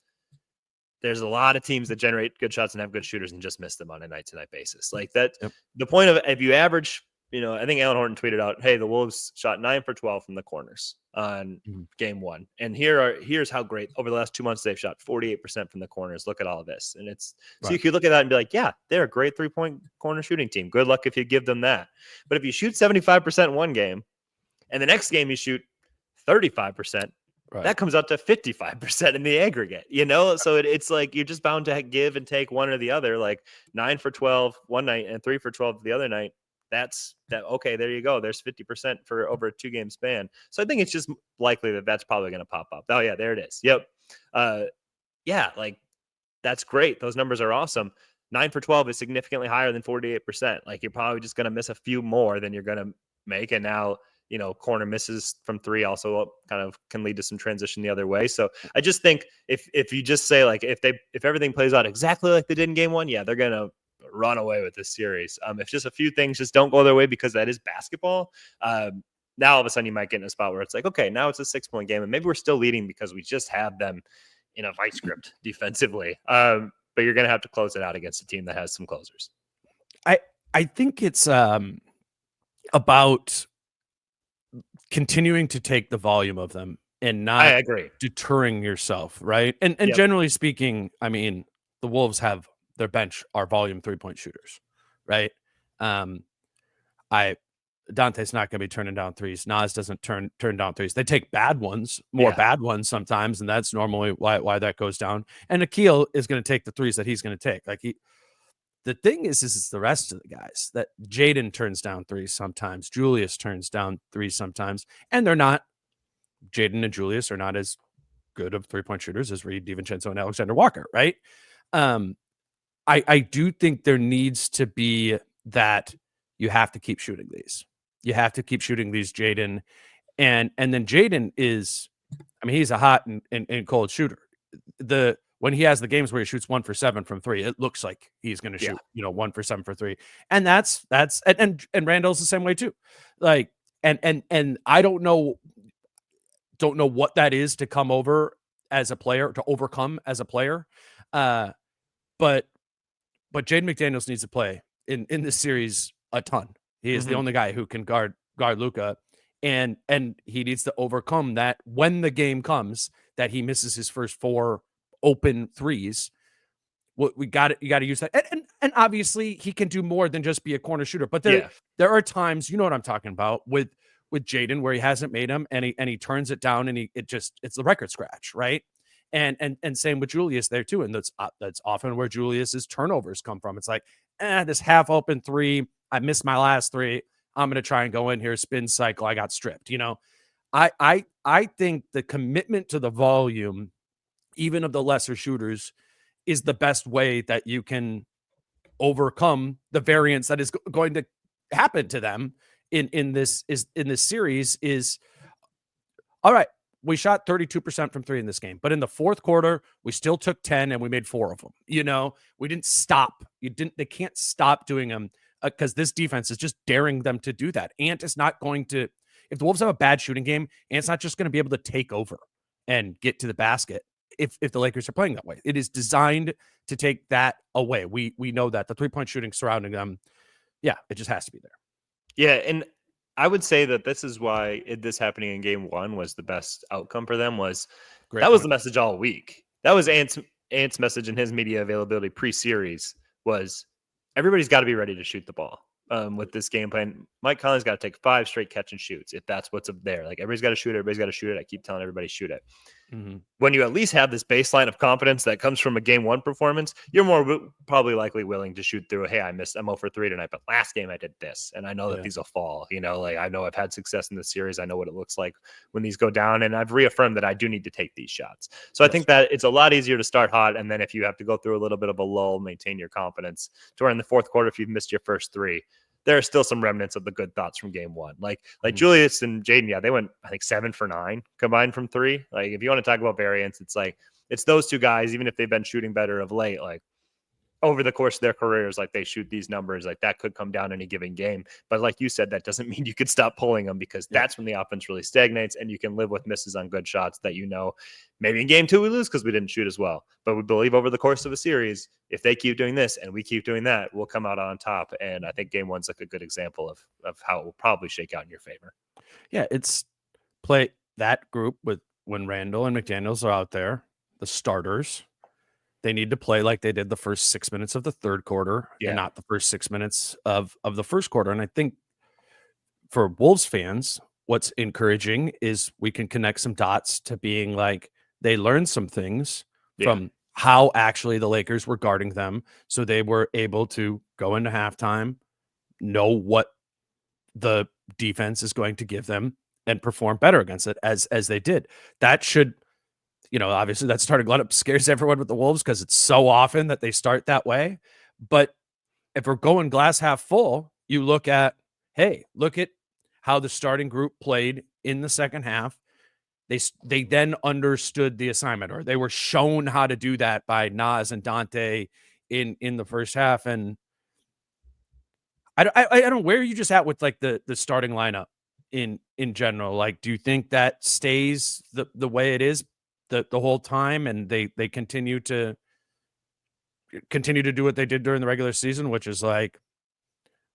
There's a lot of teams that generate good shots and have good shooters and just miss them on a night-to-night basis. Like that, the point of, if you average, I think Alan Horton tweeted out, hey, the Wolves shot 9 for 12 from the corners on game one. And here's how great over the last 2 months they've shot 48% from the corners. Look at all of this. And it's so you could look at that and be like, yeah, they're a great 3-point corner shooting team. Good luck if you give them that. But if you shoot 75% in one game and the next game you shoot 35%, that comes out to 55% in the aggregate, So it's like you're just bound to give and take one or the other, like 9 for 12 one night and 3 for 12 the other night. That's that. Okay, there you go. There's 50% for over a 2-game span. So I think it's just likely that that's probably going to pop up. Oh yeah, there it is. Yep. Like that's great. Those numbers are awesome. 9 for 12 is significantly higher than 48%. Like you're probably just going to miss a few more than you're going to make. And now, corner misses from 3 also kind of can lead to some transition the other way. So I just think if you just say like, if everything plays out exactly like they did in game 1, yeah, they're going to run away with this series. If just a few things just don't go their way because that is basketball, now all of a sudden you might get in a spot where it's like, okay, now it's a 6-point game and maybe we're still leading because we just have them in a vice grip defensively. But you're going to have to close it out against a team that has some closers. I think it's about continuing to take the volume of them and not I agree. deterring yourself, right? And Yep. generally speaking, I mean, the Wolves have their bench are volume 3-point shooters, right? Dante's not going to be turning down threes. Nas doesn't turn down threes. They take bad ones, bad ones sometimes, and that's normally why that goes down. And Akil is going to take the threes that he's going to take. The thing is it's the rest of the guys that Jaden turns down threes sometimes. Julius turns down threes sometimes, and they're not. Jaden and Julius are not as good of 3-point shooters as Reed, DiVincenzo, and Alexander Walker, right? I do think there needs to be that you have to keep shooting these. You have to keep shooting these, Jaden. And then Jaden is, I mean, he's a hot and cold shooter. When he has the games where he shoots 1 for 7 from 3, it looks like he's going to shoot, 1 for 7 for 3. And that's and Randall's the same way too. Like, and I don't know what that is to come over as a player, to overcome as a player. But Jaden McDaniels needs to play in this series a ton. He is the only guy who can guard Luka, and he needs to overcome that when the game comes that he misses his first 4 open threes. You got to use that, and obviously he can do more than just be a corner shooter. But there are times, you know what I'm talking about, with Jaden where he hasn't made them and he turns it down and it's the record scratch, right? And same with Julius there too, and that's often where Julius's turnovers come from. It's like, this half open 3, I missed my last 3. I'm going to try and go in here, spin cycle. I got stripped. I think the commitment to the volume, even of the lesser shooters, is the best way that you can overcome the variance that is going to happen to them in this series. Is all right. We shot 32% from 3 in this game, but in the fourth quarter, we still took 10 and we made 4 of them. We didn't stop. They can't stop doing them because this defense is just daring them to do that. Ant is not going to, if the Wolves have a bad shooting game, Ant's not just going to be able to take over and get to the basket if the Lakers are playing that way. It is designed to take that away. We know that the 3-point shooting surrounding them, it just has to be there. Yeah, and I would say that this is why this happening in game 1 was the best outcome for them. Was the message all week. That was Ant's message in his media availability pre-series was everybody's got to be ready to shoot the ball. With this game plan, Mike Conley's got to take 5 straight catch and shoots if that's what's up there. Like everybody's got to shoot it. Everybody's got to shoot it. I keep telling everybody shoot it. When you at least have this baseline of confidence that comes from a game 1 performance, you're more probably likely willing to shoot through. Hey, I'm 0 for 3 tonight, but last game I did this, and I know that these will fall. Like I know I've had success in this series. I know what it looks like when these go down, and I've reaffirmed that I do need to take these shots. So I think that it's a lot easier to start hot, and then if you have to go through a little bit of a lull, maintain your confidence. To where in the fourth quarter, if you've missed your first 3. There are still some remnants of the good thoughts from game 1. Like Julius and Jaden, they went, I think, 7 for 9 combined from 3. Like, if you want to talk about variance, it's like, it's those two guys, even if they've been shooting better of late, like, over the course of their careers, like, they shoot these numbers, like, that could come down any given game. But like you said, that doesn't mean you could stop pulling them, because that's when the offense really stagnates, and you can live with misses on good shots that, maybe in game 2 we lose because we didn't shoot as well. But we believe over the course of a series, if they keep doing this and we keep doing that, we'll come out on top. And I think game 1's like a good example of how it will probably shake out in your favor. Yeah, it's play that group with when Randall and McDaniels are out there, the starters. They need to play like they did the first 6 minutes of the third quarter and not the first 6 minutes of the first quarter. And I think for Wolves fans, what's encouraging is we can connect some dots to being like they learned some things from how actually the Lakers were guarding them. So they were able to go into halftime, know what the defense is going to give them, and perform better against it as they did. That should, obviously that starting lineup scares everyone with the Wolves because it's so often that they start that way. But if we're going glass half full, you look at how the starting group played in the second half. They then understood the assignment, or they were shown how to do that by Nas and Dante in the first half. And I don't know, where are you just at with like the starting lineup in general? Like, do you think that stays the way it is the whole time, and they continue to do what they did during the regular season, which is like,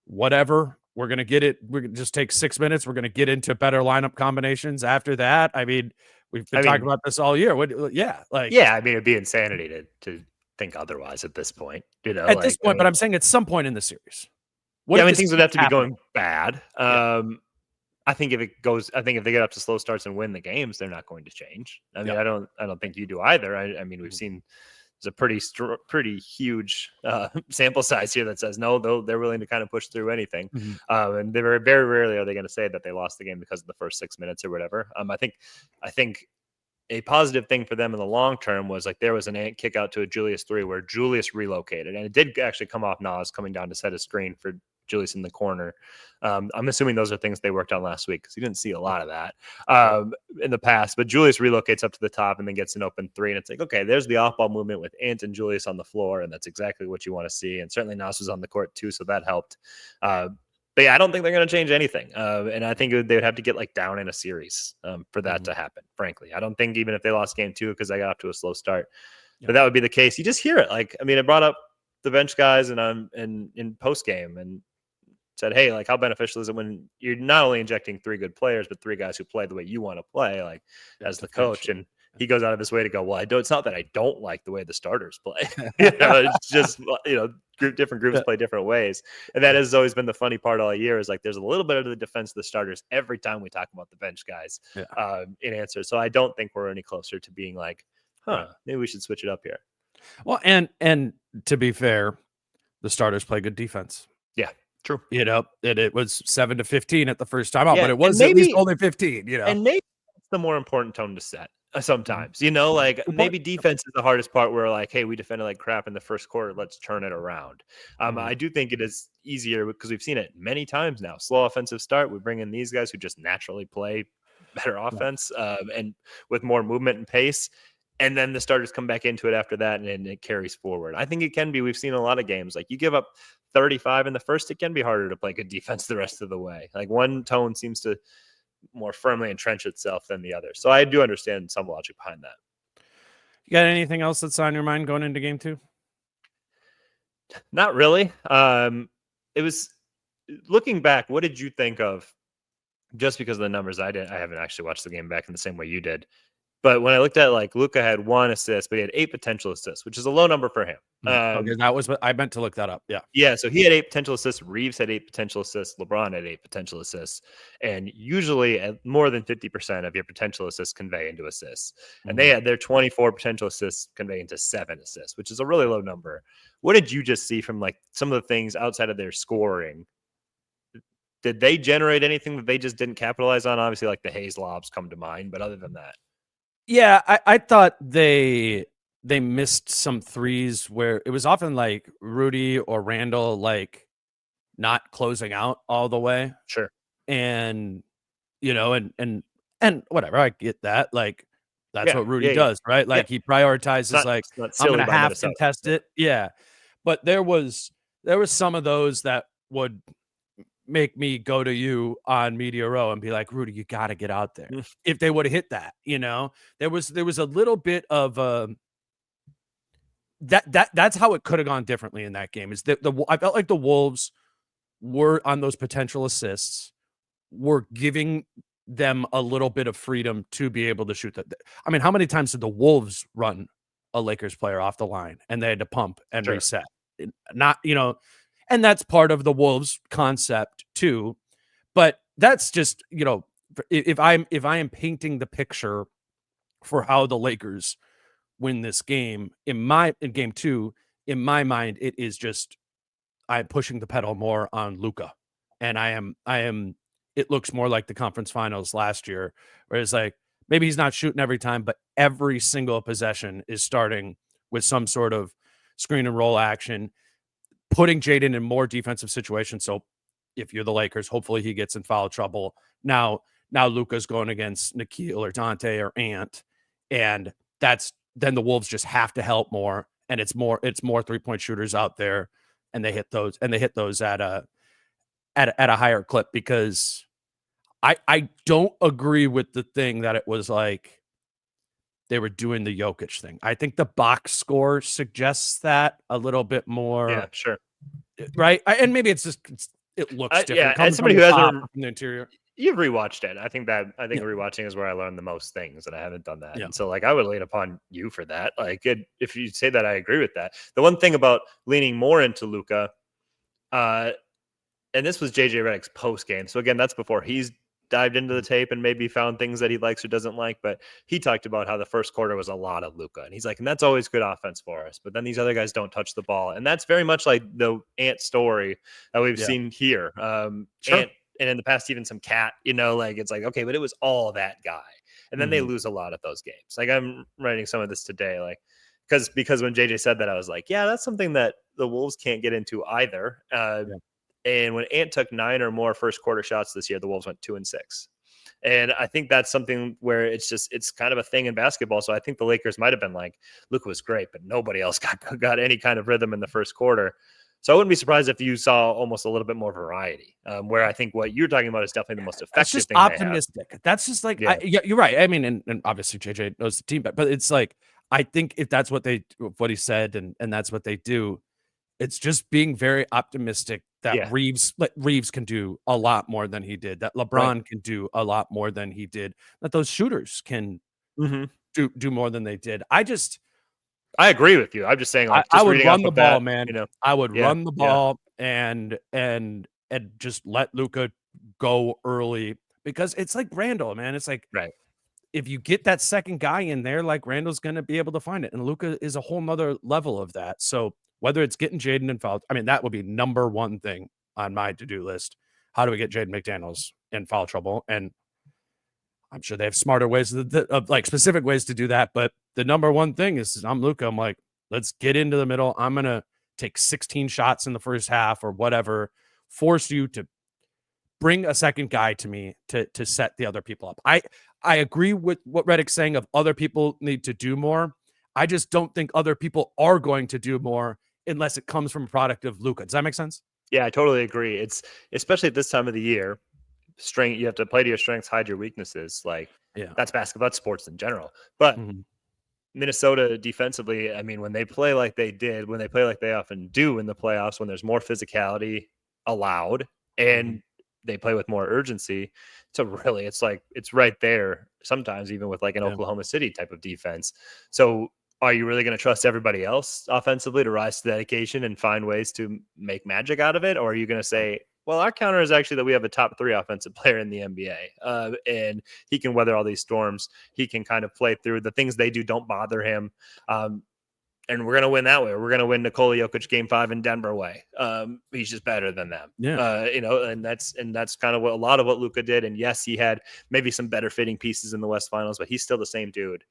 whatever, we're gonna get it. We're gonna just take 6 minutes. We're gonna get into better lineup combinations after that. I mean, we've been talking about this all year. Yeah, I mean, it'd be insanity to think otherwise at this point. At this point, but I'm saying at some point in the series. I mean, things would have to be going bad. I think if they get up to slow starts and win the games, they're not going to change. I mean, I don't think you do either. I mean, we've seen there's a pretty huge sample size here that says no, they're willing to kind of push through anything. And they very, very rarely are they going to say that they lost the game because of the first 6 minutes or whatever. I think a positive thing for them in the long term was like there was an ant kick out to a Julius 3 where Julius relocated, and it did actually come off Nas coming down to set a screen for Julius in the corner. I'm assuming those are things they worked on last week because you didn't see a lot of that in the past. But Julius relocates up to the top and then gets an open 3, and it's like, okay, there's the off-ball movement with Ant and Julius on the floor, and that's exactly what you want to see. And certainly Nas was on the court too, so that helped. But yeah, I don't think they're going to change anything. And I think they would have to get like down in a series for that to happen, frankly. I don't think even if they lost game 2 because they got off to a slow start, but that would be the case. You just hear it. Like, I mean, I brought up the bench guys and in post game and said, hey, like, how beneficial is it when you're not only injecting 3 good players, but 3 guys who play the way you want to play, like as the coach. And he goes out of his way to go, well, it's not that I don't like the way the starters play. It's just, different groups play different ways. And that has always been the funny part all year is like, there's a little bit of the defense of the starters every time we talk about the bench guys in answer. So I don't think we're any closer to being like, maybe we should switch it up here. Well, and to be fair, the starters play good defense. Yeah. True. It was 7-15 at the first time out, but it was at least only 15, And maybe that's the more important tone to set sometimes, like maybe defense is the hardest part where like, hey, we defended like crap in the first quarter. Let's turn it around. I do think it is easier because we've seen it many times now. Slow offensive start. We bring in these guys who just naturally play better offense and with more movement and pace. And then the starters come back into it after that, and it carries forward. I think it can be. We've seen a lot of games. Like you give up 35 in the first, it can be harder to play good defense the rest of the way. Like one tone seems to more firmly entrench itself than the other. So I do understand some logic behind that. You got anything else that's on your mind going into game 2? Not really. It was looking back. What did you think of? Just because of the numbers, I haven't actually watched the game back in the same way you did. But when I looked at like Luka had 1 assist, but he had 8 potential assists, which is a low number for him. Okay, that was what I meant to look that up. Yeah. Yeah. So he had 8 potential assists. Reeves had 8 potential assists. LeBron had 8 potential assists. And usually more than 50% of your potential assists convey into assists. And they had their 24 potential assists convey into 7 assists, which is a really low number. What did you just see from like some of the things outside of their scoring? Did they generate anything that they just didn't capitalize on? Obviously, like the Hayes lobs come to mind, but other than that. Yeah, I thought they missed some threes where it was often like Rudy or Randall like not closing out all the way. Sure. And and whatever, I get that. Like that's what Rudy does, right? Like he prioritizes I'm going to have to contest it. Yeah. But there was some of those that would make me go to you on Media Row and be like, Rudy, you got to get out there. If they would have hit that, there was a little bit of that's how it could have gone differently in that game. Is that I felt like the Wolves were on those potential assists, were giving them a little bit of freedom to be able to shoot that. I mean, how many times did the Wolves run a Lakers player off the line and they had to pump and reset? Not, and that's part of the Wolves concept too. But that's just, if I am painting the picture for how the Lakers win this game in game 2, in my mind, it is just, I'm pushing the pedal more on Luka. And I am, it looks more like the conference finals last year, where it's like, maybe he's not shooting every time, but every single possession is starting with some sort of screen and roll action. putting Jaden in more defensive situations. So if you're the Lakers, hopefully he gets in foul trouble. Now Luka's going against Nikhil or Dante or Ant, and then the Wolves just have to help more, and it's more 3-point shooters out there, and they hit those at a higher clip, because I don't agree with the thing that it was like they were doing the Jokic thing. I think the box score suggests that a little bit more. Yeah, sure. Right. And maybe it looks different. Yeah, Coming as somebody from who the top hasn't, or from the interior. you've rewatched it. I think Yeah. rewatching is where I learned the most things, and I haven't done that. Yeah. And so like I would lean upon you for that. Like if you say that, I agree with that. The one thing about leaning more into Luka, and this was JJ Redick's post game. So again, that's before he's dived into the tape and maybe found things that he likes or doesn't like. But he talked about how the first quarter was a lot of Luka, and he's like, and that's always good offense for us. But then these other guys don't touch the ball, and that's very much like the Ant story that we've seen here. Sure. Ant, and in the past, even some Cat. Like it's like, okay, but it was all that guy, and then they lose a lot of those games. Like I'm writing some of this today, like because when JJ said that, I was like, yeah, that's something that the Wolves can't get into either. And when Ant took 9 or more first quarter shots this year, the Wolves went 2-6. And I think that's something where it's kind of a thing in basketball. So I think the Lakers might have been like, Luka was great, but nobody else got any kind of rhythm in the first quarter. So I wouldn't be surprised if you saw almost a little bit more variety, where I think what you're talking about is definitely the most effective That's just thing optimistic. That's just like, Yeah. you're right. I mean, and obviously JJ knows the team, but it's like, I think if that's what he said, and that's what they do, it's just being very optimistic that Reeves can do a lot more than he did, that LeBron can do a lot more than he did, that those shooters can do more than they did. I agree with you. I'm just saying, like, I just would reading run off the of ball, that, man. I would run the ball and just let Luka go early, because it's like Randall, man. It's like, if you get that second guy in there, like, Randall's going to be able to find it. And Luka is a whole nother level of that. So whether it's getting Jaden involved, I mean, that would be number one thing on my to-do list. How do we get Jaden McDaniels in foul trouble? And I'm sure they have smarter ways of like specific ways to do that. But the number one thing is, I'm Luka. I'm like, let's get into the middle. I'm going to take 16 shots in the first half or whatever, force you to bring a second guy to me to set the other people up. I agree with what Redick's saying of other people need to do more. I just don't think other people are going to do more unless it comes from a product of Luka. Does that make sense? Yeah, I totally agree. It's especially at this time of the year, you have to play to your strengths, hide your weaknesses. Like, that's basketball, that's sports in general. But Minnesota defensively, I mean, when they play like they did, when they play like they often do in the playoffs, when there's more physicality allowed and they play with more urgency, so really it's like it's right there sometimes, even with like an Oklahoma City type of defense. So are you really going to trust everybody else offensively to rise to that occasion and find ways to make magic out of it? Or are you going to say, well, our counter is actually that we have a top 3 offensive player in the NBA, and he can weather all these storms. He can kind of play through the things they do don't bother him. And we're going to win that way. We're going to win Nikola Jokic Game 5 in Denver way. He's just better than them. And that's kind of what a lot of what Luka did. And yes, he had maybe some better fitting pieces in the West Finals, but he's still the same dude.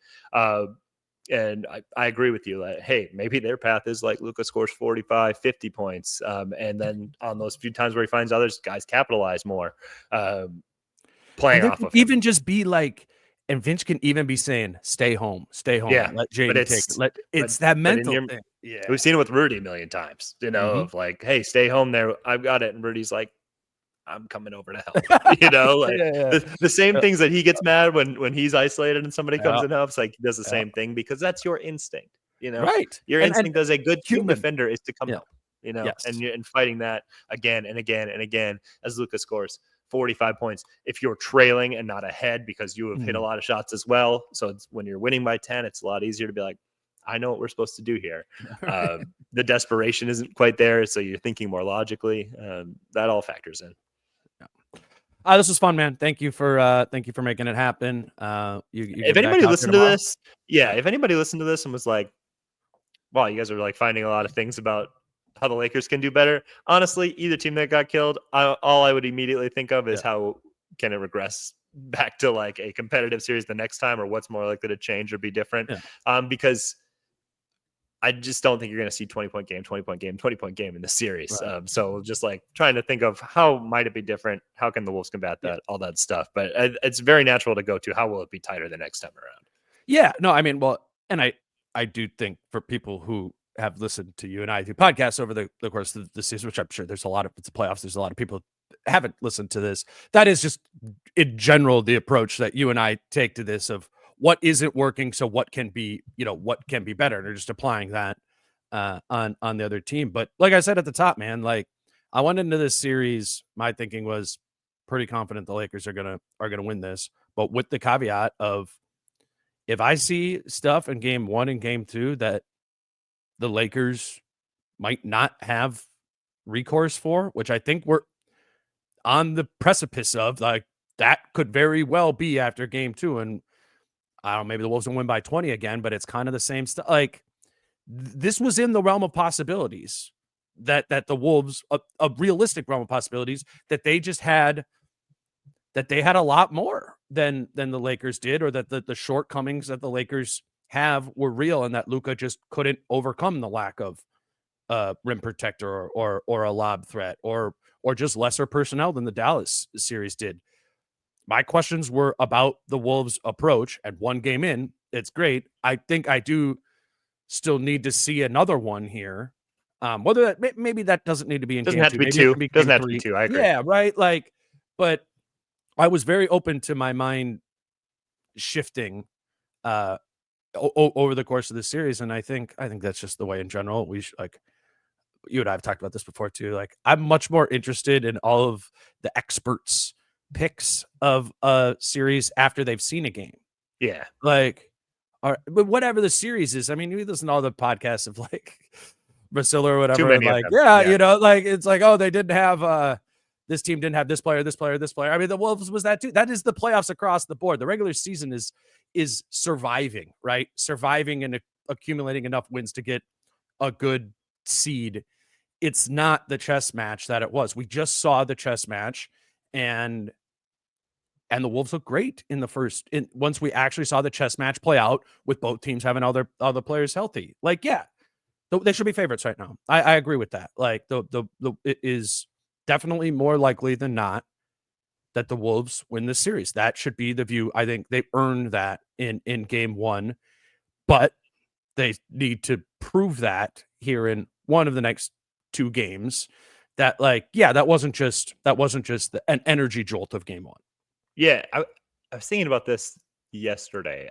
And I agree with you. Like, hey, maybe their path is like Luka scores 45, 50 points. And then on those few times where he finds others, guys capitalize more, playing off of him. Even just be like, and Vince can even be saying, stay home. Yeah, let Jaden take it. It's that mental thing. Yeah. We've seen it with Rudy a million times, of like, hey, stay home there. I've got it. And Rudy's like, I'm coming over to help. The same things that he gets mad when he's isolated and somebody comes and helps, like he does the same thing, because that's your instinct, Right. Your instinct as a good team human. defender is to come help, Yes. and fighting that again and again and again as Luka scores 45 points. If you're trailing and not ahead because you have hit a lot of shots as well. So when you're winning by 10, it's a lot easier to be like, I know what we're supposed to do here. The desperation isn't quite there. So you're thinking more logically. That all factors in. This was fun, man. Thank you for making it happen. If anybody listened to this, if anybody listened to this and was like, wow, you guys are like finding a lot of things about how the Lakers can do better. Honestly, either team that got killed, all I would immediately think of is how can it regress back to like a competitive series the next time, or what's more likely to change or be different. Because I just don't think you're going to see 20-point game, 20-point game, 20-point game in the series. Right. So just like trying to think of how might it be different? How can the Wolves combat that? All that stuff. But it's very natural to go to how will it be tighter the next time around? Yeah, no, I mean, well, and I do think for people who have listened to you and I do podcasts over the course of the season, which I'm sure there's a lot of, it's the playoffs, there's a lot of people haven't listened to this. That is just in general the approach that you and I take to this of what isn't working, so what can be, what can be better, and they're just applying that on the other team. But like I said at the top, man, like I went into this series, my thinking was pretty confident the Lakers are gonna win this, but with the caveat of if I see stuff in game 1 and game 2 that the Lakers might not have recourse for, which I think we're on the precipice of, like that could very well be after game 2. And I don't know, maybe the Wolves will win by 20 again, but it's kind of the same stuff. Like this was in the realm of possibilities that the Wolves, a realistic realm of possibilities that they just had, that they had a lot more than the Lakers did, or that the shortcomings that the Lakers have were real, and that Luka just couldn't overcome the lack of rim protector or a lob threat or just lesser personnel than the Dallas series did. My questions were about the Wolves' approach, and one game in, it's great. I think I do still need to see another one here. Whether that maybe that doesn't need to be in Doesn't game have 2. to be Maybe it 2. can be Doesn't game have to 3. be 2. I agree. Yeah, right. Like, but I was very open to my mind shifting over the course of the series, and I think that's just the way in general. We like you and I have talked about this before too. Like I'm much more interested in all of the experts' picks of a series after they've seen a game. Yeah. Like, but whatever the series is, I mean, you listen to all the podcasts of like Basila or whatever, Too many and of like, them. yeah, like it's like, oh, they didn't have this team didn't have this player, this player, this player. I mean, the Wolves was that too. That is the playoffs across the board. The regular season is surviving, right? Surviving and accumulating enough wins to get a good seed. It's not the chess match that it was. We just saw the chess match, and the Wolves look great in the first. Once we actually saw the chess match play out with both teams having all the players healthy, like they should be favorites right now. I agree with that. Like it is definitely more likely than not that the Wolves win this series. That should be the view. I think they earned that in game 1, but they need to prove that here in one of the next 2 games. That that wasn't just an energy jolt of game 1. Yeah, I was thinking about this yesterday.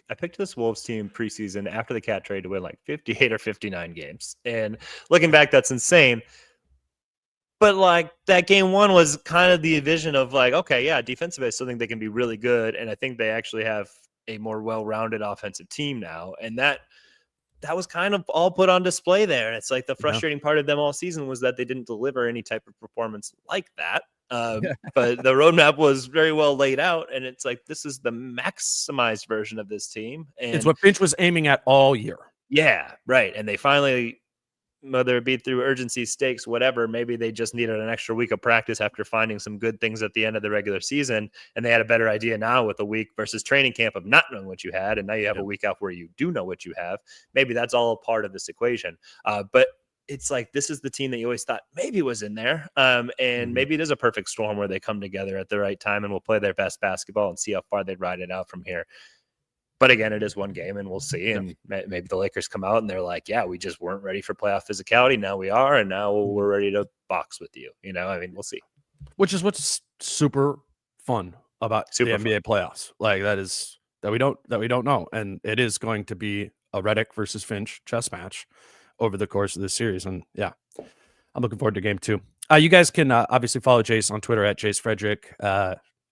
I picked this Wolves team preseason after the Cat trade to win like 58 or 59 games. And looking back, that's insane. But like that game 1 was kind of the vision of like, okay, yeah, defensively, I still think they can be really good. And I think they actually have a more well-rounded offensive team now. And that was kind of all put on display there. And it's like the frustrating part of them all season was that they didn't deliver any type of performance like that. But the roadmap was very well laid out, and it's like this is the maximized version of this team. And it's what Finch was aiming at all year. Yeah, right. And they finally, whether it be through urgency, stakes, whatever, maybe they just needed an extra week of practice after finding some good things at the end of the regular season, and they had a better idea now with a week versus training camp of not knowing what you had, and now you have a week out where you do know what you have. Maybe that's all part of this equation. But it's like this is the team that you always thought maybe was in there, and maybe it is a perfect storm where they come together at the right time and will play their best basketball and see how far they ride it out from here. But again, it is one game, and we'll see. And maybe the Lakers come out and they're like, yeah, we just weren't ready for playoff physicality. Now we are, and now we're ready to box with you. I mean, we'll see. Which is what's super fun about the NBA playoffs. Like that we don't know. And it is going to be a Redick versus Finch chess match over the course of this series. And yeah, I'm looking forward to game 2. You guys can obviously follow Jace on Twitter at Jace Frederick.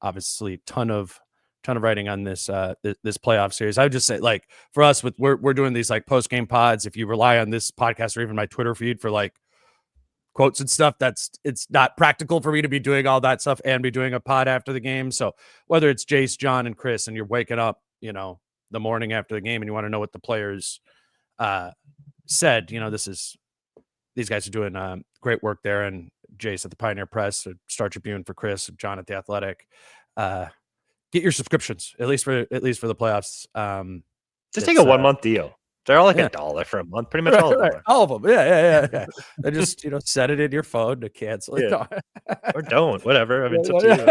Obviously ton of writing on this this playoff series. I would just say, like, for us, we're doing these like post game pods. If you rely on this podcast or even my Twitter feed for like quotes and stuff, it's not practical for me to be doing all that stuff and be doing a pod after the game. So whether it's Jace, John, and Chris, and you're waking up, the morning after the game, and you want to know what the players said, these guys are doing great work there. And Jace at the Pioneer Press, Star Tribune for Chris, John at the Athletic. Get your subscriptions at least for the playoffs. Just take a 1-month deal. They're all like Yeah. $1 for a month. Pretty much all of them. Right. All of them. Yeah. They just, set it in your phone to cancel it. Yeah. Or don't. Whatever. I mean, it's up to you.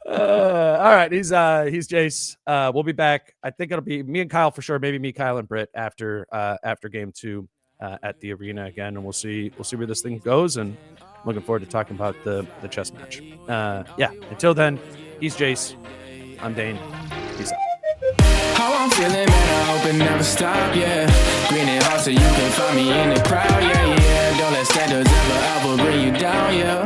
All right, he's Jace. We'll be back. I think it'll be me and Kyle for sure. Maybe me, Kyle, and Britt after game 2 at the arena again, and we'll see where this thing goes. And I'm looking forward to talking about the chess match. Yeah. Until then, he's Jace. I'm Dane. Peace out. How I'm feeling, man, I hope it never stop, yeah. Green and hot so you can find me in the crowd, yeah. Don't let standards ever bring you down, yeah.